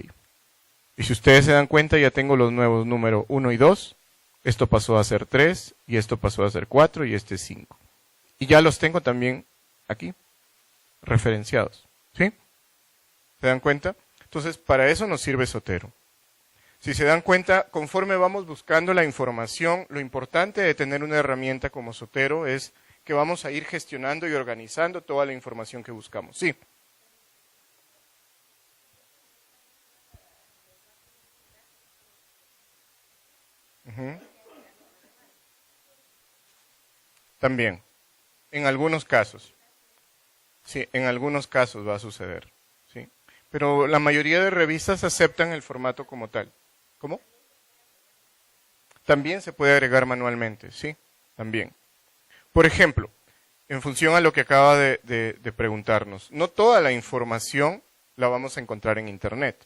Y si ustedes se dan cuenta, ya tengo los nuevos números 1 y 2. Esto pasó a ser 3 y esto pasó a ser 4 y este es 5. Y ya los tengo también aquí, referenciados, ¿sí? ¿Se dan cuenta? Entonces, para eso nos sirve Zotero. Si se dan cuenta, conforme vamos buscando la información, lo importante de tener una herramienta como Zotero es que vamos a ir gestionando y organizando toda la información que buscamos. Sí. También, en algunos casos. Sí, en algunos casos va a suceder. ¿Sí? Pero la mayoría de revistas aceptan el formato como tal. ¿Cómo? También se puede agregar manualmente, sí, también. Por ejemplo, en función a lo que acaba de preguntarnos, no toda la información la vamos a encontrar en Internet.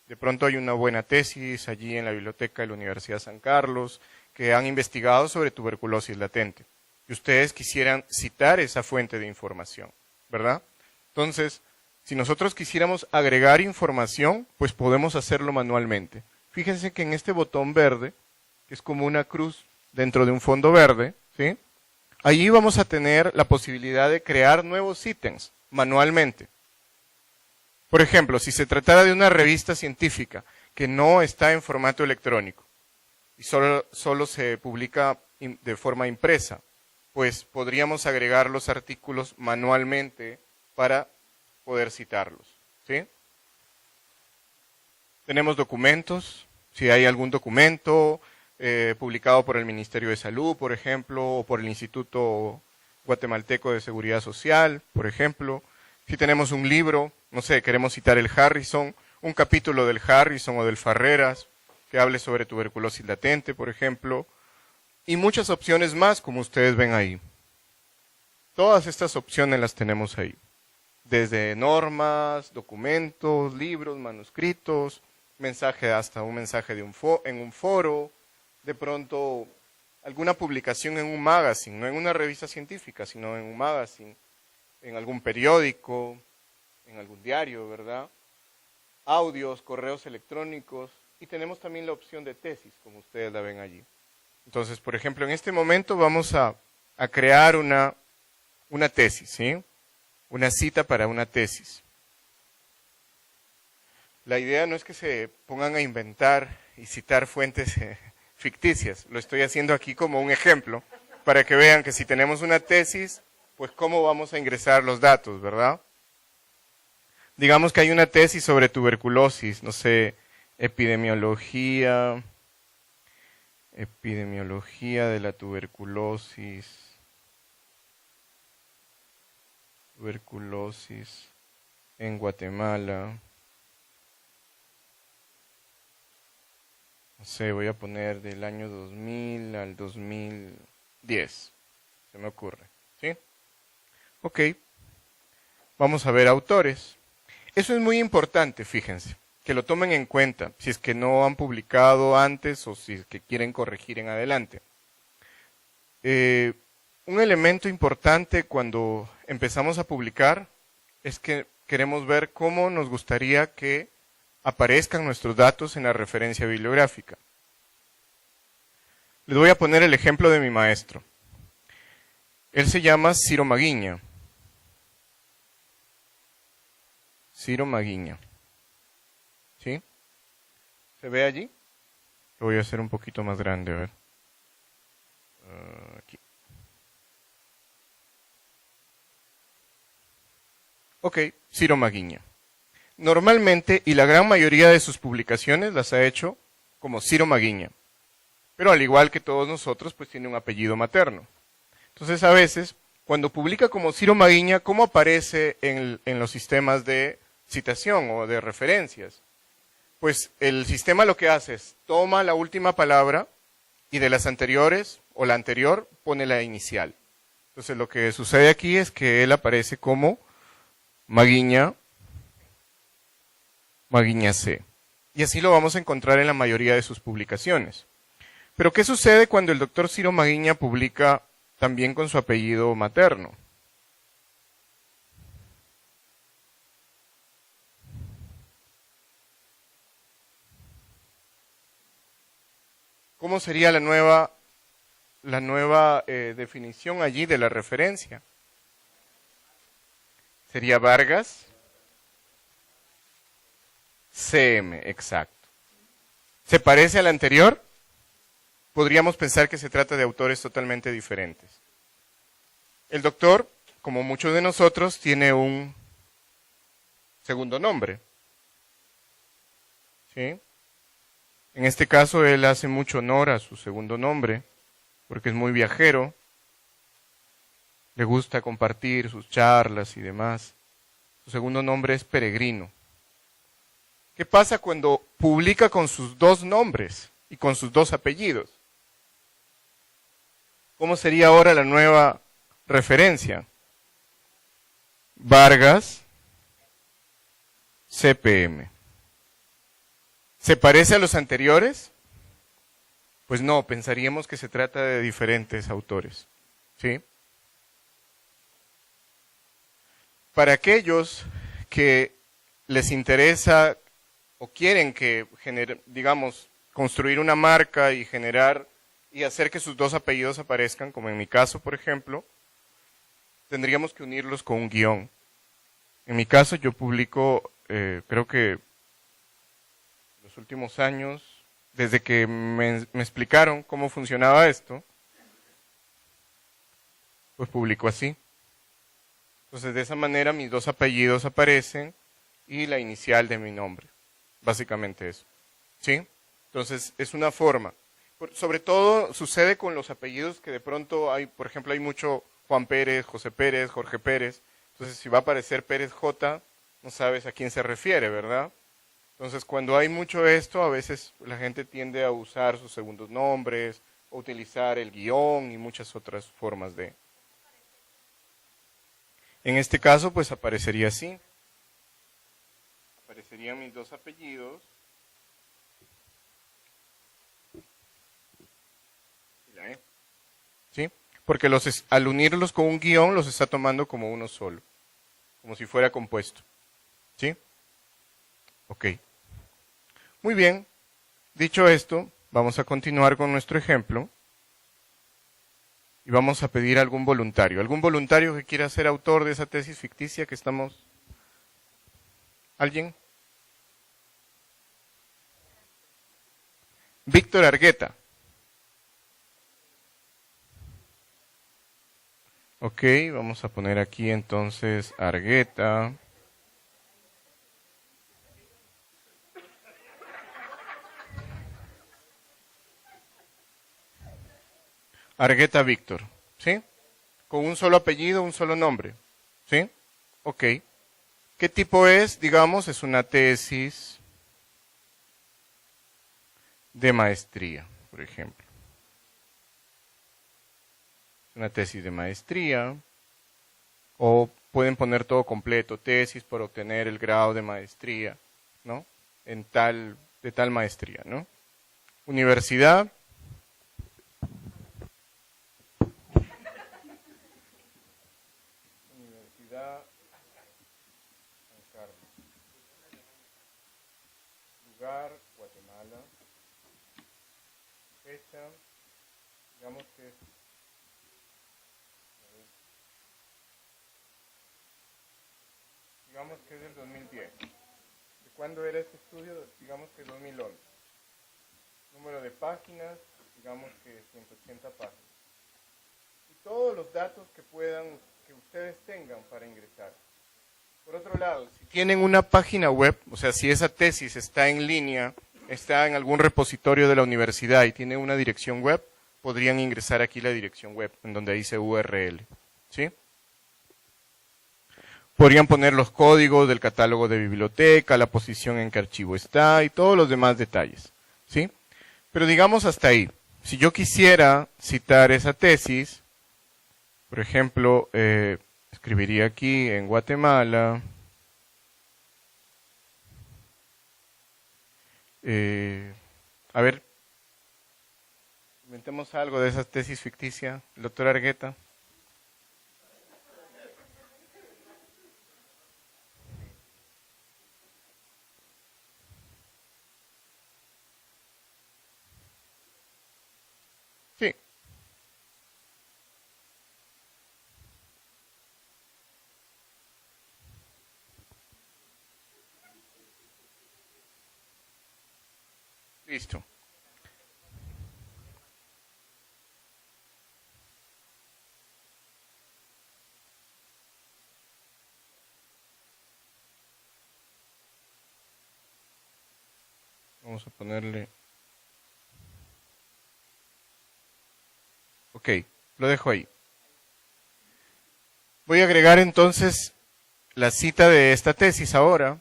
De pronto hay una buena tesis allí en la biblioteca de la Universidad San Carlos que han investigado sobre tuberculosis latente. Y ustedes quisieran citar esa fuente de información, ¿verdad? Entonces, si nosotros quisiéramos agregar información, pues podemos hacerlo manualmente. Fíjense que en este botón verde, que es como una cruz dentro de un fondo verde, ¿sí? Allí vamos a tener la posibilidad de crear nuevos ítems manualmente. Por ejemplo, si se tratara de una revista científica que no está en formato electrónico y solo se publica de forma impresa, pues podríamos agregar los artículos manualmente para poder citarlos, ¿sí? Tenemos documentos, si hay algún documento publicado por el Ministerio de Salud, por ejemplo, o por el Instituto Guatemalteco de Seguridad Social, por ejemplo. Si tenemos un libro, no sé, queremos citar el Harrison, un capítulo del Harrison o del Farreras, que hable sobre tuberculosis latente, por ejemplo, y muchas opciones más, como ustedes ven ahí. Todas estas opciones las tenemos ahí, desde normas, documentos, libros, manuscritos, mensaje hasta un mensaje en un foro, de pronto alguna publicación en un magazine, no en una revista científica, sino en un magazine, en algún periódico, en algún diario, ¿verdad? Audios, correos electrónicos, y tenemos también la opción de tesis, como ustedes la ven allí. Entonces, por ejemplo, en este momento vamos a crear una tesis, ¿sí? Una cita para una tesis. La idea no es que se pongan a inventar y citar fuentes ficticias. Lo estoy haciendo aquí como un ejemplo para que vean que si tenemos una tesis, pues cómo vamos a ingresar los datos, ¿verdad? Digamos que hay una tesis sobre tuberculosis, no sé, epidemiología de la tuberculosis en Guatemala. No sé, voy a poner del año 2000 al 2010, se me ocurre, ¿sí? Ok, vamos a ver autores. Eso es muy importante, fíjense, que lo tomen en cuenta, si es que no han publicado antes o si es que quieren corregir en adelante. Un elemento importante cuando empezamos a publicar es que queremos ver cómo nos gustaría que aparezcan nuestros datos en la referencia bibliográfica. Les voy a poner el ejemplo de mi maestro. Él se llama Ciro Maguiña. Ciro Maguiña. ¿Sí? ¿Se ve allí? Lo voy a hacer un poquito más grande, a ver. Aquí. Ok, Ciro Maguiña. Normalmente, y la gran mayoría de sus publicaciones las ha hecho como Ciro Maguiña. Pero al igual que todos nosotros, pues tiene un apellido materno. Entonces, a veces, cuando publica como Ciro Maguiña, ¿cómo aparece en los sistemas de citación o de referencias? Pues el sistema lo que hace es, toma la última palabra y de las anteriores, o la anterior, pone la inicial. Entonces lo que sucede aquí es que él aparece como Maguiña C. Y así lo vamos a encontrar en la mayoría de sus publicaciones. Pero ¿qué sucede cuando el doctor Ciro Maguiña publica también con su apellido materno? ¿Cómo sería la nueva definición allí de la referencia? Sería Vargas CM, exacto. ¿Se parece al anterior? Podríamos pensar que se trata de autores totalmente diferentes. El doctor, como muchos de nosotros, tiene un segundo nombre. ¿Sí? En este caso, él hace mucho honor a su segundo nombre, porque es muy viajero, le gusta compartir sus charlas y demás. Su segundo nombre es Peregrino. ¿Qué pasa cuando publica con sus dos nombres y con sus dos apellidos? ¿Cómo sería ahora la nueva referencia? Vargas CPM. ¿Se parece a los anteriores? Pues no, pensaríamos que se trata de diferentes autores. ¿Sí? Para aquellos que les interesa o quieren que digamos, construir una marca y generar y hacer que sus dos apellidos aparezcan, como en mi caso, por ejemplo, tendríamos que unirlos con un guión. En mi caso, yo publico, creo que los últimos años, desde que me explicaron cómo funcionaba esto, pues publico así. Entonces, de esa manera, mis dos apellidos aparecen y la inicial de mi nombre. Básicamente eso. ¿Sí? Entonces, es una forma. Sobre todo sucede con los apellidos que de pronto hay, por ejemplo, hay mucho Juan Pérez, José Pérez, Jorge Pérez. Entonces, si va a aparecer Pérez J, no sabes a quién se refiere, ¿verdad? Entonces, cuando hay mucho esto, a veces la gente tiende a usar sus segundos nombres, o utilizar el guión y muchas otras formas de. En este caso, pues aparecería así. Aparecerían mis dos apellidos. ¿Sí? Porque al unirlos con un guión los está tomando como uno solo, como si fuera compuesto. ¿Sí? Ok. Muy bien. Dicho esto, vamos a continuar con nuestro ejemplo y vamos a pedir a algún voluntario. ¿Algún voluntario que quiera ser autor de esa tesis ficticia que estamos? ¿Alguien? Víctor Argueta. Ok, vamos a poner aquí entonces Argueta. Argueta Víctor, ¿sí? Con un solo apellido, un solo nombre, ¿sí? Ok. ¿Qué tipo es? Digamos, es una tesis de maestría, por ejemplo. Una tesis de maestría, o pueden poner todo completo, tesis por obtener el grado de maestría, ¿no? De tal maestría, ¿no? Universidad. Universidad San Carlos. Lugar, Guatemala. Fecha, digamos que es del 2010. ¿De cuándo era este estudio? Digamos que 2011. Número de páginas, digamos que 180 páginas. Y todos los datos que ustedes tengan para ingresar. Por otro lado, si tienen una página web, o sea, si esa tesis está en línea, está en algún repositorio de la universidad y tiene una dirección web, podrían ingresar aquí la dirección web, en donde dice URL. ¿Sí? Podrían poner los códigos del catálogo de biblioteca, la posición en qué archivo está y todos los demás detalles. ¿Sí? Pero digamos hasta ahí. si yo quisiera citar esa tesis, por ejemplo, escribiría aquí en Guatemala, a ver, inventemos algo de esa tesis ficticia, el doctor Argueta. Sí, listo. Vamos a ponerle... Ok, lo dejo ahí. Voy a agregar entonces la cita de esta tesis ahora.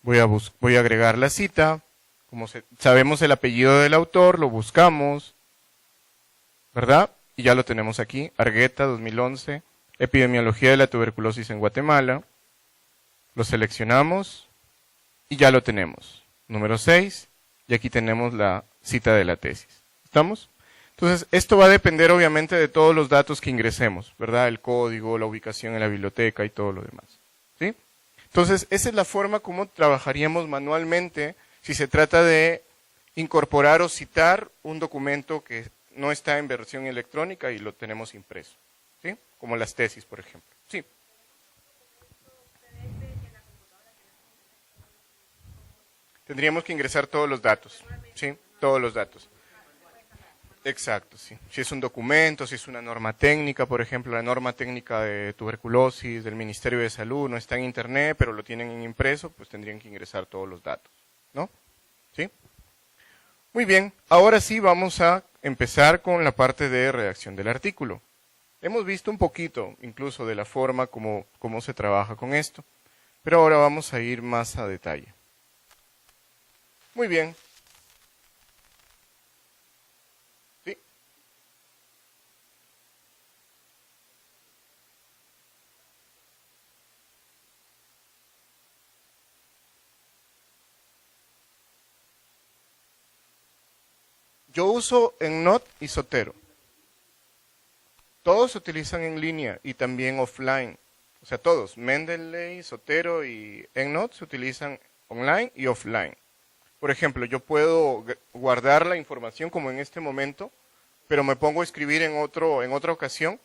Voy a agregar la cita. Como sabemos el apellido del autor, lo buscamos, ¿verdad? Y ya lo tenemos aquí, Argueta 2011, Epidemiología de la tuberculosis en Guatemala. Lo seleccionamos y ya lo tenemos. Número 6, y aquí tenemos la cita de la tesis. ¿Estamos? Entonces, esto va a depender obviamente de todos los datos que ingresemos, ¿verdad? El código, la ubicación en la biblioteca y todo lo demás. ¿Sí? Entonces, esa es la forma como trabajaríamos manualmente si se trata de incorporar o citar un documento que no está en versión electrónica y lo tenemos impreso. ¿Sí? Como las tesis, por ejemplo. Sí. Tendríamos que ingresar todos los datos. ¿Sí? Todos los datos. Exacto, sí. Si es un documento, si es una norma técnica, por ejemplo, la norma técnica de tuberculosis del Ministerio de Salud no está en internet, pero lo tienen en impreso, pues tendrían que ingresar todos los datos, ¿no? ¿Sí? Muy bien, ahora sí vamos a empezar con la parte de redacción del artículo. Hemos visto un poquito, incluso, de la forma como se trabaja con esto, pero ahora vamos a ir más a detalle. Muy bien. Yo uso EndNote y Zotero. Todos se utilizan en línea y también offline. O sea, todos, Mendeley, Zotero y EndNote se utilizan online y offline. Por ejemplo, yo puedo guardar la información como en este momento, pero me pongo a escribir en otra ocasión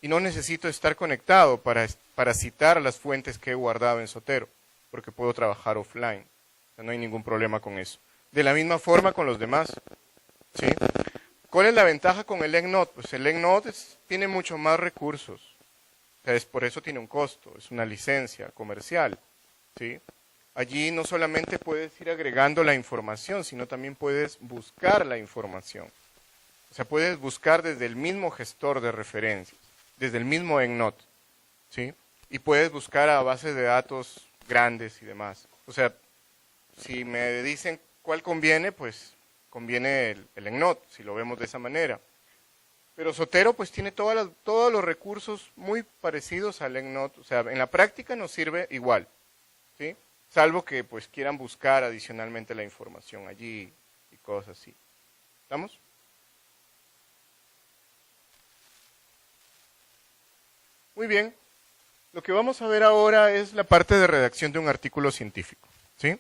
y no necesito estar conectado para citar las fuentes que he guardado en Zotero, porque puedo trabajar offline. O sea, no hay ningún problema con eso. De la misma forma con los demás. ¿Sí? ¿Cuál es la ventaja con el EndNote? Pues el EndNote tiene mucho más recursos. O sea, por eso tiene un costo, es una licencia comercial. ¿Sí? Allí no solamente puedes ir agregando la información, sino también puedes buscar la información. O sea, puedes buscar desde el mismo gestor de referencias, desde el mismo EndNote. ¿Sí? Y puedes buscar a bases de datos grandes y demás. O sea, si me dicen cuál conviene, pues conviene el EndNote, si lo vemos de esa manera. Pero Zotero pues tiene todos los recursos muy parecidos al EndNote, o sea, en la práctica nos sirve igual, ¿sí? Salvo que pues quieran buscar adicionalmente la información allí y cosas así. ¿Estamos? Muy bien. Lo que vamos a ver ahora es la parte de redacción de un artículo científico, ¿sí?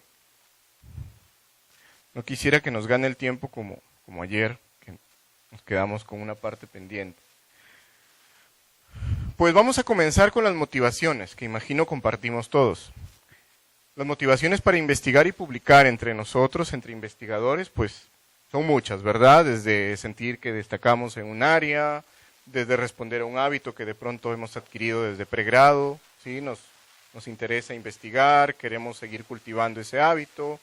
No quisiera que nos gane el tiempo como ayer, que nos quedamos con una parte pendiente. Pues vamos a comenzar con las motivaciones, que imagino compartimos todos. Las motivaciones para investigar y publicar entre nosotros, entre investigadores, pues son muchas, ¿verdad? Desde sentir que destacamos en un área, desde responder a un hábito que de pronto hemos adquirido desde pregrado, ¿sí? Nos interesa investigar, queremos seguir cultivando ese hábito.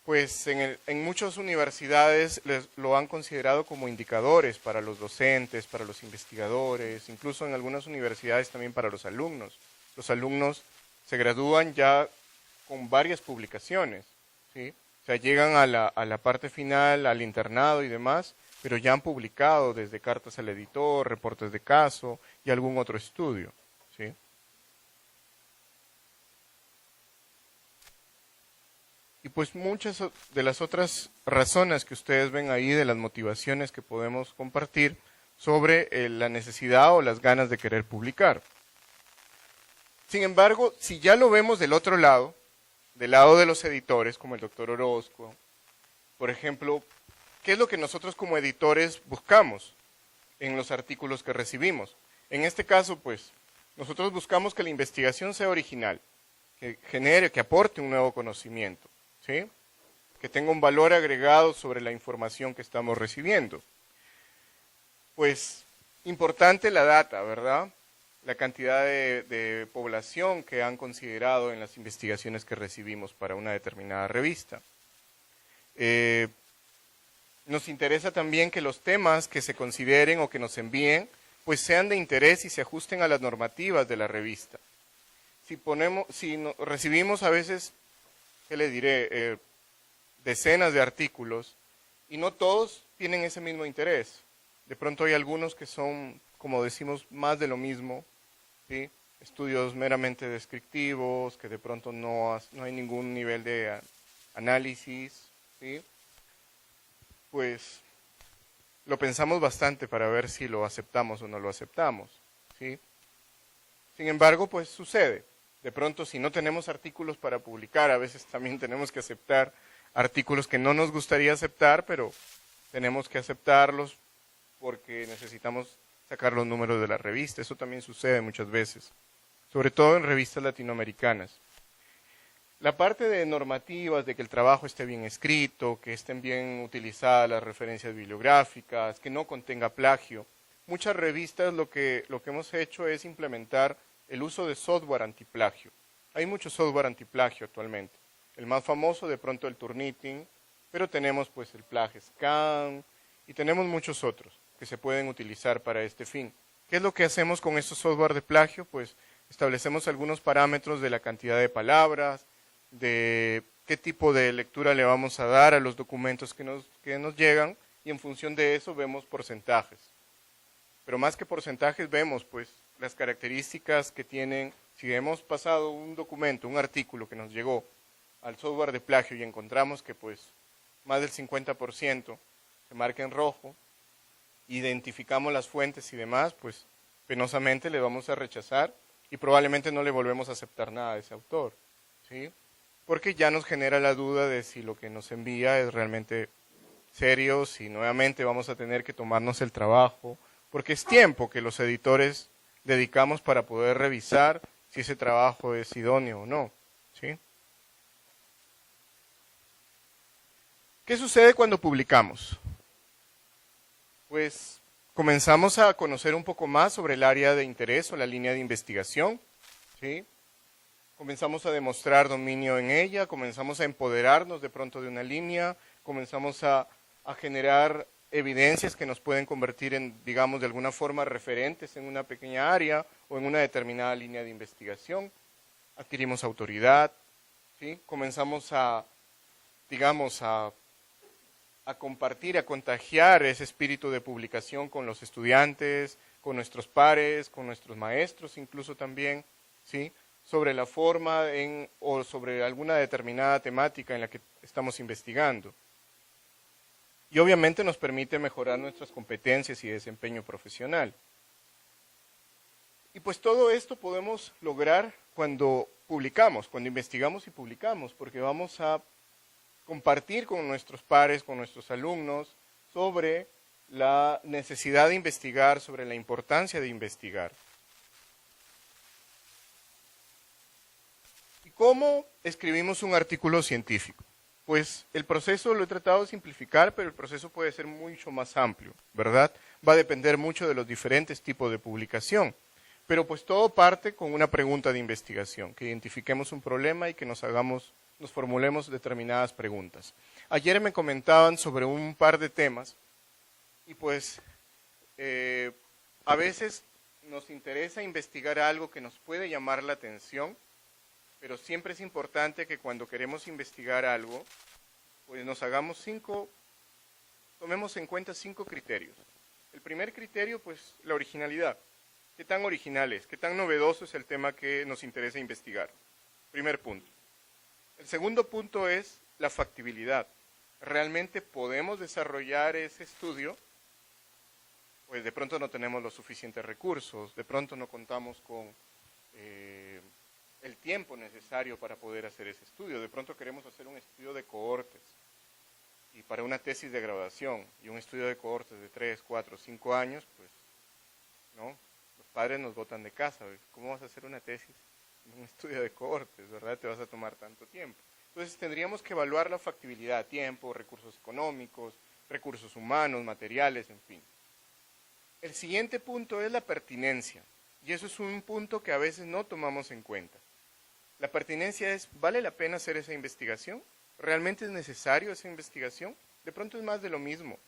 Pues en muchas universidades lo han considerado como indicadores para los docentes, para los investigadores, incluso en algunas universidades también para los alumnos. Los alumnos se gradúan ya con varias publicaciones, ¿sí? O sea, llegan a la parte final, al internado y demás, pero ya han publicado desde cartas al editor, reportes de caso y algún otro estudio, ¿sí? Y pues muchas de las otras razones que ustedes ven ahí, de las motivaciones que podemos compartir sobre la necesidad o las ganas de querer publicar. Sin embargo, si ya lo vemos del otro lado, del lado de los editores, como el doctor Orozco, por ejemplo, ¿qué es lo que nosotros como editores buscamos en los artículos que recibimos? En este caso, pues, nosotros buscamos que la investigación sea original, que genere, que aporte un nuevo conocimiento, ¿sí? Que tenga un valor agregado sobre la información que estamos recibiendo. Pues, importante la data, ¿verdad? La cantidad de población que han considerado en las investigaciones que recibimos para una determinada revista. Nos interesa también que los temas que se consideren o que nos envíen, pues sean de interés y se ajusten a las normativas de la revista. Si recibimos a veces, ¿qué le diré?, decenas de artículos, y no todos tienen ese mismo interés. De pronto hay algunos que son, como decimos, más de lo mismo, ¿sí? Estudios meramente descriptivos, que de pronto no hay ningún nivel de análisis, ¿sí? Pues lo pensamos bastante para ver si lo aceptamos o no lo aceptamos, ¿sí? Sin embargo, pues sucede. De pronto, si no tenemos artículos para publicar, a veces también tenemos que aceptar artículos que no nos gustaría aceptar, pero tenemos que aceptarlos porque necesitamos sacar los números de la revista. Eso también sucede muchas veces, sobre todo en revistas latinoamericanas. La parte de normativas, de que el trabajo esté bien escrito, que estén bien utilizadas las referencias bibliográficas, que no contenga plagio. Muchas revistas lo que hemos hecho es implementar el uso de software antiplagio. Hay mucho software antiplagio actualmente. El más famoso de pronto el Turnitin, pero tenemos pues el PlagScan y tenemos muchos otros que se pueden utilizar para este fin. ¿Qué es lo que hacemos con estos software de plagio? Pues establecemos algunos parámetros de la cantidad de palabras, de qué tipo de lectura le vamos a dar a los documentos que nos llegan, y en función de eso vemos porcentajes. Pero más que porcentajes vemos pues las características que tienen. Si hemos pasado un documento, un artículo que nos llegó al software de plagio y encontramos que pues más del 50% se marca en rojo, identificamos las fuentes y demás, pues penosamente le vamos a rechazar y probablemente no le volvemos a aceptar nada de ese autor, ¿sí? Porque ya nos genera la duda de si lo que nos envía es realmente serio, si nuevamente vamos a tener que tomarnos el trabajo, porque es tiempo que los editores dedicamos para poder revisar si ese trabajo es idóneo o no, ¿sí? ¿Qué sucede cuando publicamos? Pues comenzamos a conocer un poco más sobre el área de interés o la línea de investigación, ¿sí? Comenzamos a demostrar dominio en ella, comenzamos a empoderarnos de pronto de una línea, comenzamos a generar evidencias que nos pueden convertir en, digamos, de alguna forma referentes en una pequeña área o en una determinada línea de investigación. Adquirimos autoridad, ¿sí? Comenzamos digamos, a compartir, a contagiar ese espíritu de publicación con los estudiantes, con nuestros pares, con nuestros maestros incluso también, ¿sí? Sobre la forma o sobre alguna determinada temática en la que estamos investigando. Y obviamente nos permite mejorar nuestras competencias y desempeño profesional. Y pues todo esto podemos lograr cuando publicamos, cuando investigamos y publicamos, porque vamos a compartir con nuestros pares, con nuestros alumnos, sobre la necesidad de investigar, sobre la importancia de investigar. ¿Y cómo escribimos un artículo científico? Pues el proceso lo he tratado de simplificar, pero el proceso puede ser mucho más amplio, ¿verdad? Va a depender mucho de los diferentes tipos de publicación. Pero pues todo parte con una pregunta de investigación, que identifiquemos un problema y que nos formulemos determinadas preguntas. Ayer me comentaban sobre un par de temas y pues a veces nos interesa investigar algo que nos puede llamar la atención, pero siempre es importante que cuando queremos investigar algo, pues nos hagamos tomemos en cuenta 5 criterios. El primer criterio, pues, la originalidad. ¿Qué tan original es? ¿Qué tan novedoso es el tema que nos interesa investigar? Primer punto. El segundo punto es la factibilidad. ¿Realmente podemos desarrollar ese estudio? Pues de pronto no tenemos los suficientes recursos, de pronto no contamos con el tiempo necesario para poder hacer ese estudio, de pronto queremos hacer un estudio de cohortes y para una tesis de graduación y un estudio de cohortes de 3, 4, 5 años, pues no, los padres nos botan de casa. ¿Cómo vas a hacer una tesis en un estudio de cohortes, verdad? Te vas a tomar tanto tiempo. Entonces tendríamos que evaluar la factibilidad, tiempo, recursos económicos, recursos humanos, materiales, en fin. El siguiente punto es la pertinencia, y eso es un punto que a veces no tomamos en cuenta. La pertinencia es, ¿vale la pena hacer esa investigación? ¿Realmente es necesario esa investigación? De pronto es más de lo mismo.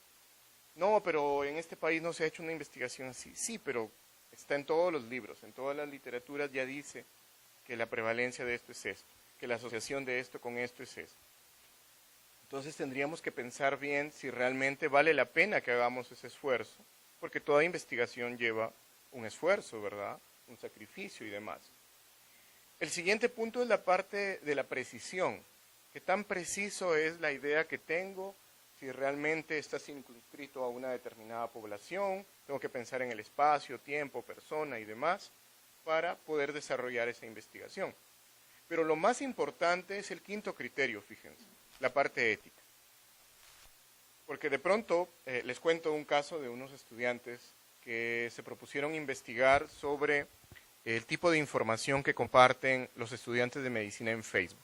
No, pero en este país no se ha hecho una investigación así. Sí, pero está en todos los libros, en todas las literaturas ya dice que la prevalencia de esto es esto, que la asociación de esto con esto es esto. Entonces tendríamos que pensar bien si realmente vale la pena que hagamos ese esfuerzo, porque toda investigación lleva un esfuerzo, ¿verdad? Un sacrificio y demás. El siguiente punto es la parte de la precisión. ¿Qué tan preciso es la idea que tengo? Si realmente está circunscrito a una determinada población, tengo que pensar en el espacio, tiempo, persona y demás, para poder desarrollar esa investigación. Pero lo más importante es el quinto criterio, fíjense, la parte ética. Porque de pronto les cuento un caso de unos estudiantes que se propusieron investigar sobre el tipo de información que comparten los estudiantes de medicina en Facebook.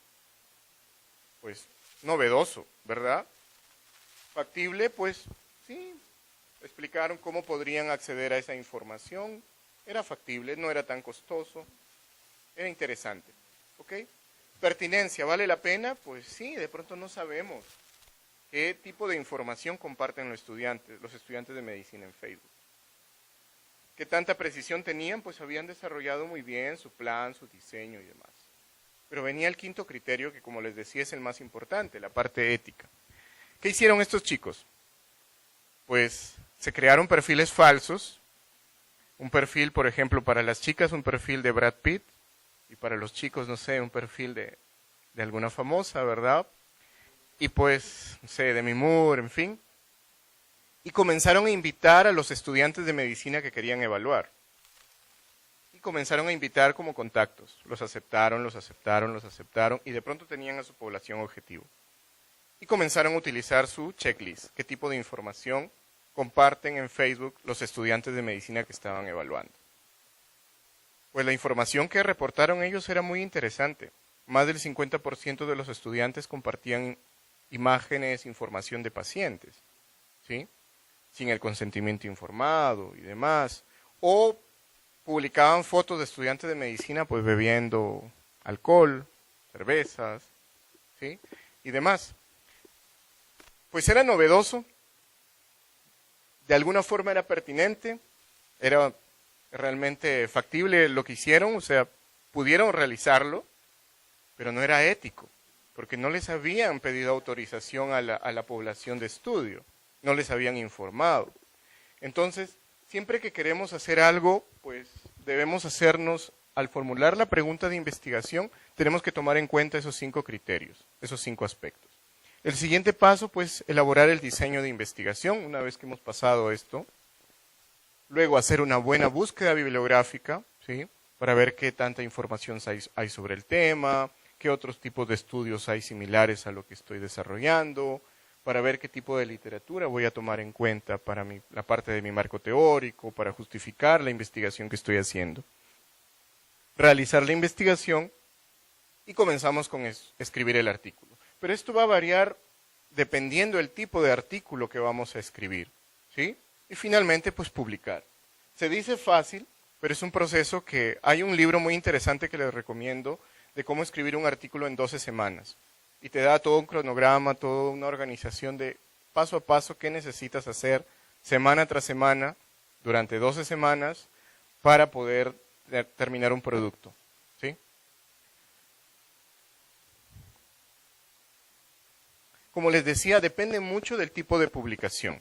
Pues novedoso, ¿verdad? Factible, pues sí, explicaron cómo podrían acceder a esa información. Era factible, no era tan costoso, era interesante. ¿Ok? Pertinencia, ¿vale la pena? Pues sí, de pronto no sabemos qué tipo de información comparten los estudiantes de medicina en Facebook. ¿Qué tanta precisión tenían? Pues habían desarrollado muy bien su plan, su diseño y demás. Pero venía el quinto criterio que, como les decía, es el más importante, la parte ética. ¿Qué hicieron estos chicos? Pues se crearon perfiles falsos, un perfil, por ejemplo, para las chicas, un perfil de Brad Pitt, y para los chicos, no sé, un perfil de alguna famosa, ¿verdad? Y pues, no sé, Demi Moore, en fin. Y comenzaron a invitar a los estudiantes de medicina que querían evaluar. Y comenzaron a invitar como contactos. Los aceptaron, y de pronto tenían a su población objetivo. Y comenzaron a utilizar su checklist, qué tipo de información comparten en Facebook los estudiantes de medicina que estaban evaluando. Pues la información que reportaron ellos era muy interesante. Más del 50% de los estudiantes compartían imágenes, información de pacientes, ¿sí? Sin el consentimiento informado y demás. O publicaban fotos de estudiantes de medicina pues bebiendo alcohol, cervezas, ¿sí? Y demás. Pues era novedoso, de alguna forma era pertinente, era realmente factible lo que hicieron, o sea, pudieron realizarlo, pero no era ético, porque no les habían pedido autorización a la población de estudio, no les habían informado. Entonces, siempre que queremos hacer algo, pues debemos hacernos, al formular la pregunta de investigación, tenemos que tomar en cuenta esos 5 criterios, esos 5 aspectos. El siguiente paso, pues, elaborar el diseño de investigación, una vez que hemos pasado esto. Luego, hacer una buena búsqueda bibliográfica, ¿sí? Para ver qué tanta información hay sobre el tema, qué otros tipos de estudios hay similares a lo que estoy desarrollando, para ver qué tipo de literatura voy a tomar en cuenta para la parte de mi marco teórico, para justificar la investigación que estoy haciendo. Realizar la investigación y comenzamos con escribir el artículo. Pero esto va a variar dependiendo del tipo de artículo que vamos a escribir, ¿sí? Y finalmente, pues publicar. Se dice fácil, pero es un proceso que hay un libro muy interesante que les recomiendo de cómo escribir un artículo en 12 semanas. Y te da todo un cronograma, toda una organización de paso a paso qué necesitas hacer semana tras semana durante 12 semanas para poder terminar un producto, ¿sí? como les decía, depende mucho del tipo de publicación.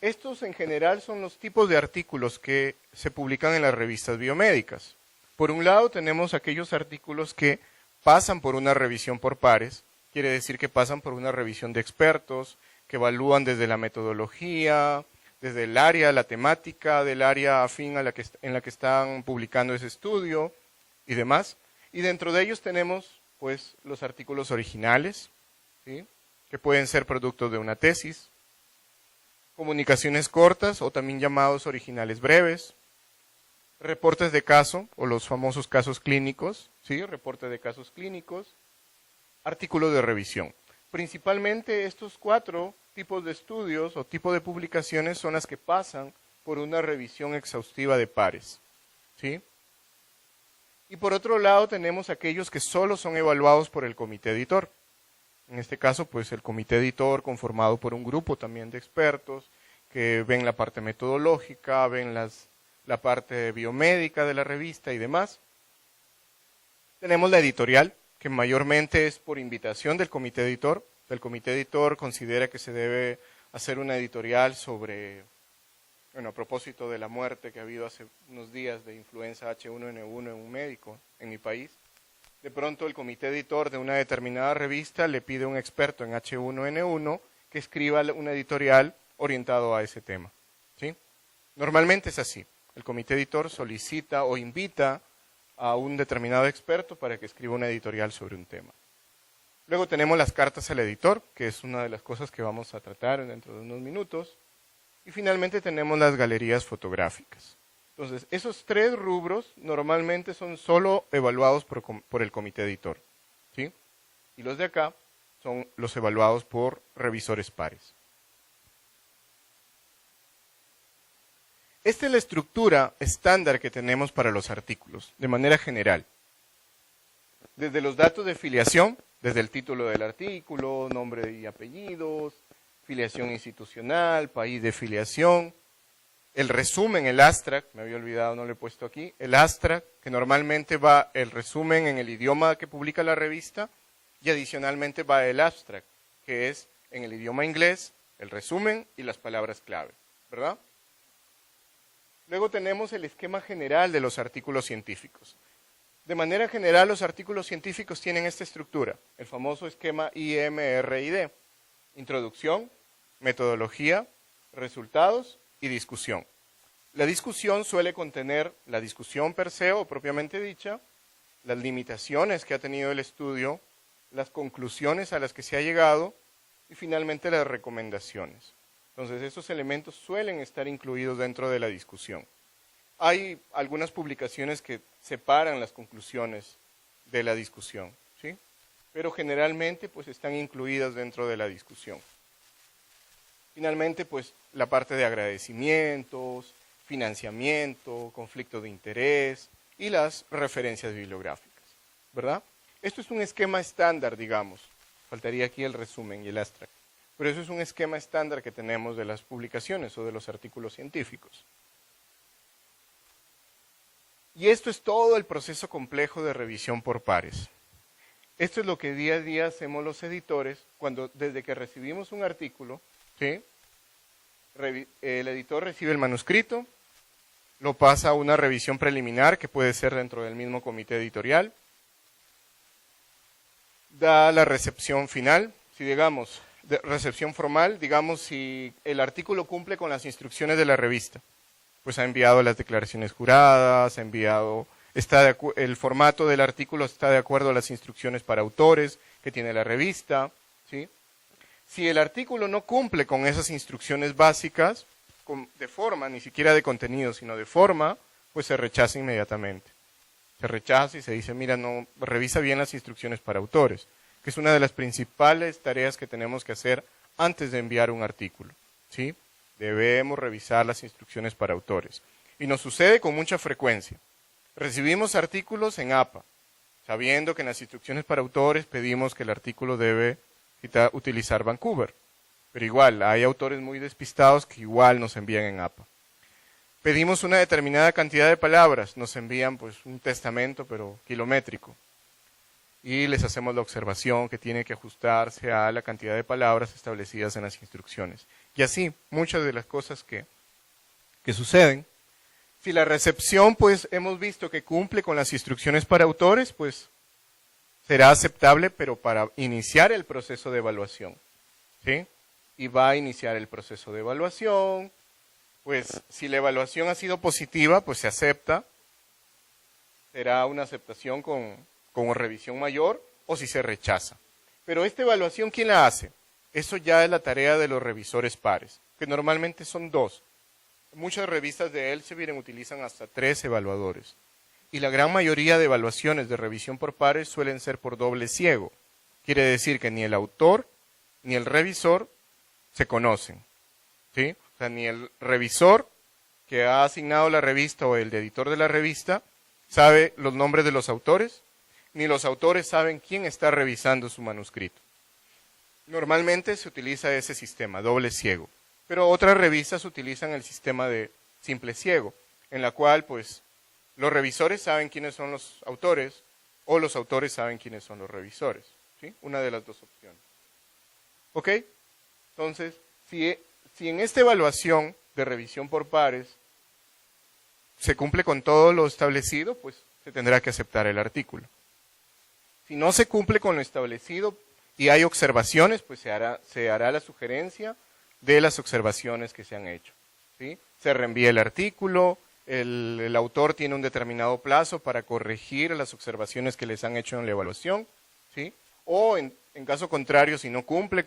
Estos en general son los tipos de artículos que se publican en las revistas biomédicas. Por un lado tenemos aquellos artículos que pasan por una revisión por pares, quiere decir que pasan por una revisión de expertos, que evalúan desde la metodología, desde el área, la temática del área afín a en la que están publicando ese estudio y demás. Y dentro de ellos tenemos pues los artículos originales, ¿sí?, que pueden ser producto de una tesis, comunicaciones cortas o también llamados originales breves, reportes de caso o los famosos casos clínicos, ¿sí?, reporte de casos clínicos, artículos de revisión. Principalmente estos 4 tipos de estudios o tipo de publicaciones son las que pasan por una revisión exhaustiva de pares, ¿sí? Y por otro lado tenemos aquellos que solo son evaluados por el comité editor. En este caso, pues el comité editor conformado por un grupo también de expertos que ven la parte metodológica, ven la parte biomédica de la revista y demás. Tenemos la editorial, que mayormente es por invitación del comité editor. El comité editor considera que se debe hacer una editorial sobre, bueno, a propósito de la muerte que ha habido hace unos días de influenza H1N1 en un médico en mi país. De pronto el comité editor de una determinada revista le pide a un experto en H1N1 que escriba una editorial orientado a ese tema, ¿sí? Normalmente es así. El comité editor solicita o invita a un determinado experto para que escriba una editorial sobre un tema. Luego tenemos las cartas al editor, que es una de las cosas que vamos a tratar dentro de unos minutos. Y finalmente tenemos las galerías fotográficas. Entonces, esos 3 rubros normalmente son solo evaluados por el comité editor, ¿sí? Y los de acá son los evaluados por revisores pares. Esta es la estructura estándar que tenemos para los artículos, de manera general. Desde los datos de filiación, desde el título del artículo, nombre y apellidos, filiación institucional, país de filiación, el resumen, el abstract, me había olvidado, no lo he puesto aquí, el abstract, que normalmente va el resumen en el idioma que publica la revista, y adicionalmente va el abstract, que es en el idioma inglés, el resumen y las palabras clave, ¿verdad? Luego tenemos el esquema general de los artículos científicos. De manera general, los artículos científicos tienen esta estructura, el famoso esquema IMRID, introducción, metodología, resultados y discusión. La discusión suele contener la discusión per se o propiamente dicha, las limitaciones que ha tenido el estudio, las conclusiones a las que se ha llegado y finalmente las recomendaciones. Entonces, esos elementos suelen estar incluidos dentro de la discusión. Hay algunas publicaciones que separan las conclusiones de la discusión, ¿sí? Pero generalmente pues están incluidas dentro de la discusión. Finalmente, pues la parte de agradecimientos, financiamiento, conflicto de interés y las referencias bibliográficas, ¿verdad? Esto es un esquema estándar, digamos. Faltaría aquí el resumen y el abstract. Pero eso es un esquema estándar que tenemos de las publicaciones o de los artículos científicos. Y esto es todo el proceso complejo de revisión por pares. Esto es lo que día a día hacemos los editores desde que recibimos un artículo, ¿sí? El editor recibe el manuscrito, lo pasa a una revisión preliminar que puede ser dentro del mismo comité editorial, da la recepción final, si digamos, recepción formal, digamos si el artículo cumple con las instrucciones de la revista, pues ha enviado las declaraciones juradas, ha enviado, el formato del artículo está de acuerdo a las instrucciones para autores que tiene la revista, ¿sí? Si el artículo no cumple con esas instrucciones básicas, de forma, ni siquiera de contenido, sino de forma, pues se rechaza inmediatamente. Se rechaza y se dice, mira, no, revisa bien las instrucciones para autores, que es una de las principales tareas que tenemos que hacer antes de enviar un artículo, ¿sí? Debemos revisar las instrucciones para autores. Y nos sucede con mucha frecuencia. Recibimos artículos en APA, sabiendo que en las instrucciones para autores pedimos que el artículo debe utilizar Vancouver. Pero igual, hay autores muy despistados que igual nos envían en APA. Pedimos una determinada cantidad de palabras, nos envían pues un testamento, pero kilométrico. y les hacemos la observación que tiene que ajustarse a la cantidad de palabras establecidas en las instrucciones. Y así, muchas de las cosas que suceden. Si la recepción, pues hemos visto que cumple con las instrucciones para autores, pues será aceptable, pero para iniciar el proceso de evaluación, ¿sí? Y va a iniciar el proceso de evaluación, pues si la evaluación ha sido positiva, pues se acepta, será una aceptación con revisión mayor, o si se rechaza. Pero esta evaluación, ¿quién la hace? Eso ya es la tarea de los revisores pares, que normalmente son 2. Muchas revistas de Elsevier utilizan hasta 3 evaluadores. Y la gran mayoría de evaluaciones de revisión por pares suelen ser por doble ciego. Quiere decir que ni el autor ni el revisor se conocen, ¿sí? O sea, ni el revisor que ha asignado la revista o el editor de la revista sabe los nombres de los autores, ni los autores saben quién está revisando su manuscrito. Normalmente se utiliza ese sistema, doble ciego. Pero otras revistas utilizan el sistema de simple ciego, en la cual pues los revisores saben quiénes son los autores o los autores saben quiénes son los revisores, ¿sí? Una de las 2 opciones. ¿Ok? Entonces, si en esta evaluación de revisión por pares se cumple con todo lo establecido, pues se tendrá que aceptar el artículo. Si no se cumple con lo establecido y hay observaciones, pues se hará la sugerencia de las observaciones que se han hecho, ¿sí? Se reenvía el artículo, el autor tiene un determinado plazo para corregir las observaciones que les han hecho en la evaluación, ¿sí? O en caso contrario, si no cumple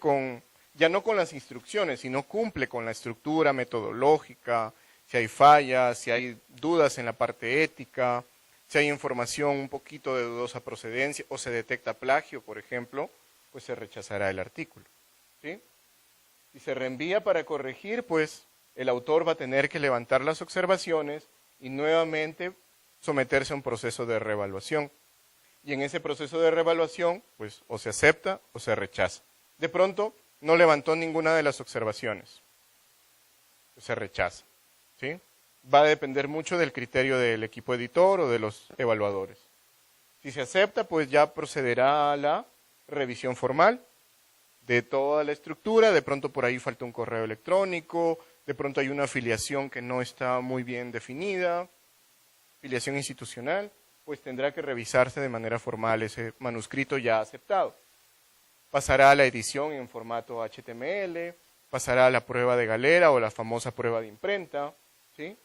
ya no con las instrucciones, si no cumple con la estructura metodológica, si hay fallas, si hay dudas en la parte ética, si hay información un poquito de dudosa procedencia o se detecta plagio, por ejemplo, pues se rechazará el artículo, ¿sí? Si se reenvía para corregir, pues el autor va a tener que levantar las observaciones y nuevamente someterse a un proceso de reevaluación. Y en ese proceso de reevaluación, pues o se acepta o se rechaza. De pronto, no levantó ninguna de las observaciones. Pues se rechaza, ¿sí? Va a depender mucho del criterio del equipo editor o de los evaluadores. Si se acepta, pues ya procederá a la revisión formal de toda la estructura. De pronto por ahí falta un correo electrónico, de pronto hay una afiliación que no está muy bien definida, afiliación institucional, pues tendrá que revisarse de manera formal ese manuscrito ya aceptado. Pasará a la edición en formato HTML, pasará a la prueba de galera o la famosa prueba de imprenta, ¿sí?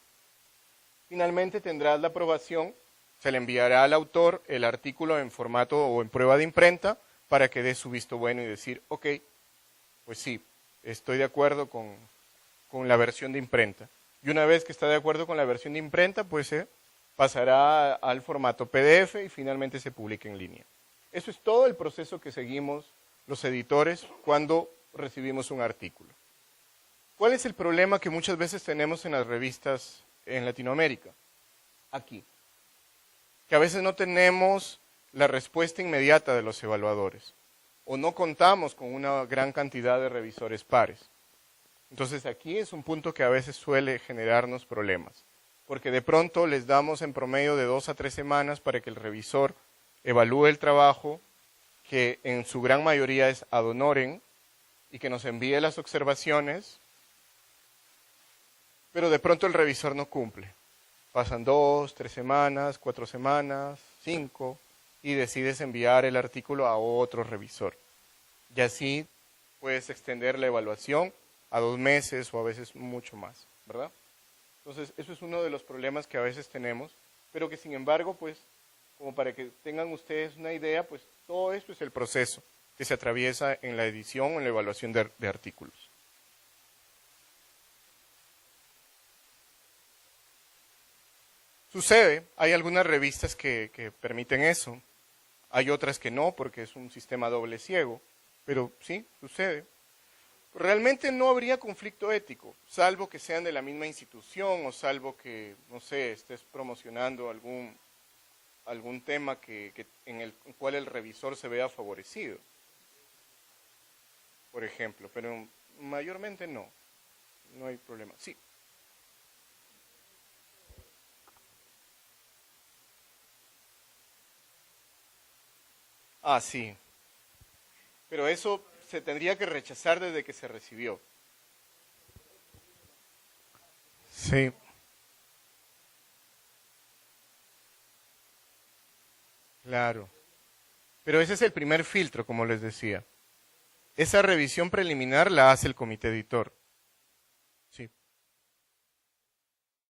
Finalmente tendrá la aprobación, se le enviará al autor el artículo en formato o en prueba de imprenta para que dé su visto bueno y decir, ok, pues sí, estoy de acuerdo con la versión de imprenta. Y una vez que está de acuerdo con la versión de imprenta, pues pasará al formato PDF y finalmente se publica en línea. Eso es todo el proceso que seguimos los editores cuando recibimos un artículo. ¿Cuál es el problema que muchas veces tenemos en las revistas en Latinoamérica? Aquí. Que a veces no tenemos la respuesta inmediata de los evaluadores o no contamos con una gran cantidad de revisores pares. Entonces aquí es un punto que a veces suele generarnos problemas, porque de pronto les damos en promedio de 2 a 3 semanas para que el revisor evalúe el trabajo, que en su gran mayoría es ad honorem, y que nos envíe las observaciones, pero de pronto el revisor no cumple. Pasan 2, 3 semanas, 4 semanas, 5, y decides enviar el artículo a otro revisor. Y así puedes extender la evaluación a 2 meses o a veces mucho más, ¿verdad? Entonces, eso es uno de los problemas que a veces tenemos, pero que sin embargo, pues, como para que tengan ustedes una idea, pues todo esto es el proceso que se atraviesa en la edición o en la evaluación de artículos. Sucede, hay algunas revistas que permiten eso, hay otras que no, porque es un sistema doble ciego, pero sí, sucede. Realmente no habría conflicto ético, salvo que sean de la misma institución o salvo que, no sé, estés promocionando algún tema en el cual el revisor se vea favorecido, por ejemplo, pero mayormente no hay problema. Sí. Ah, sí. Pero eso se tendría que rechazar desde que se recibió. Sí, claro. Pero ese es el primer filtro, como les decía. Esa revisión preliminar la hace el comité editor. Sí.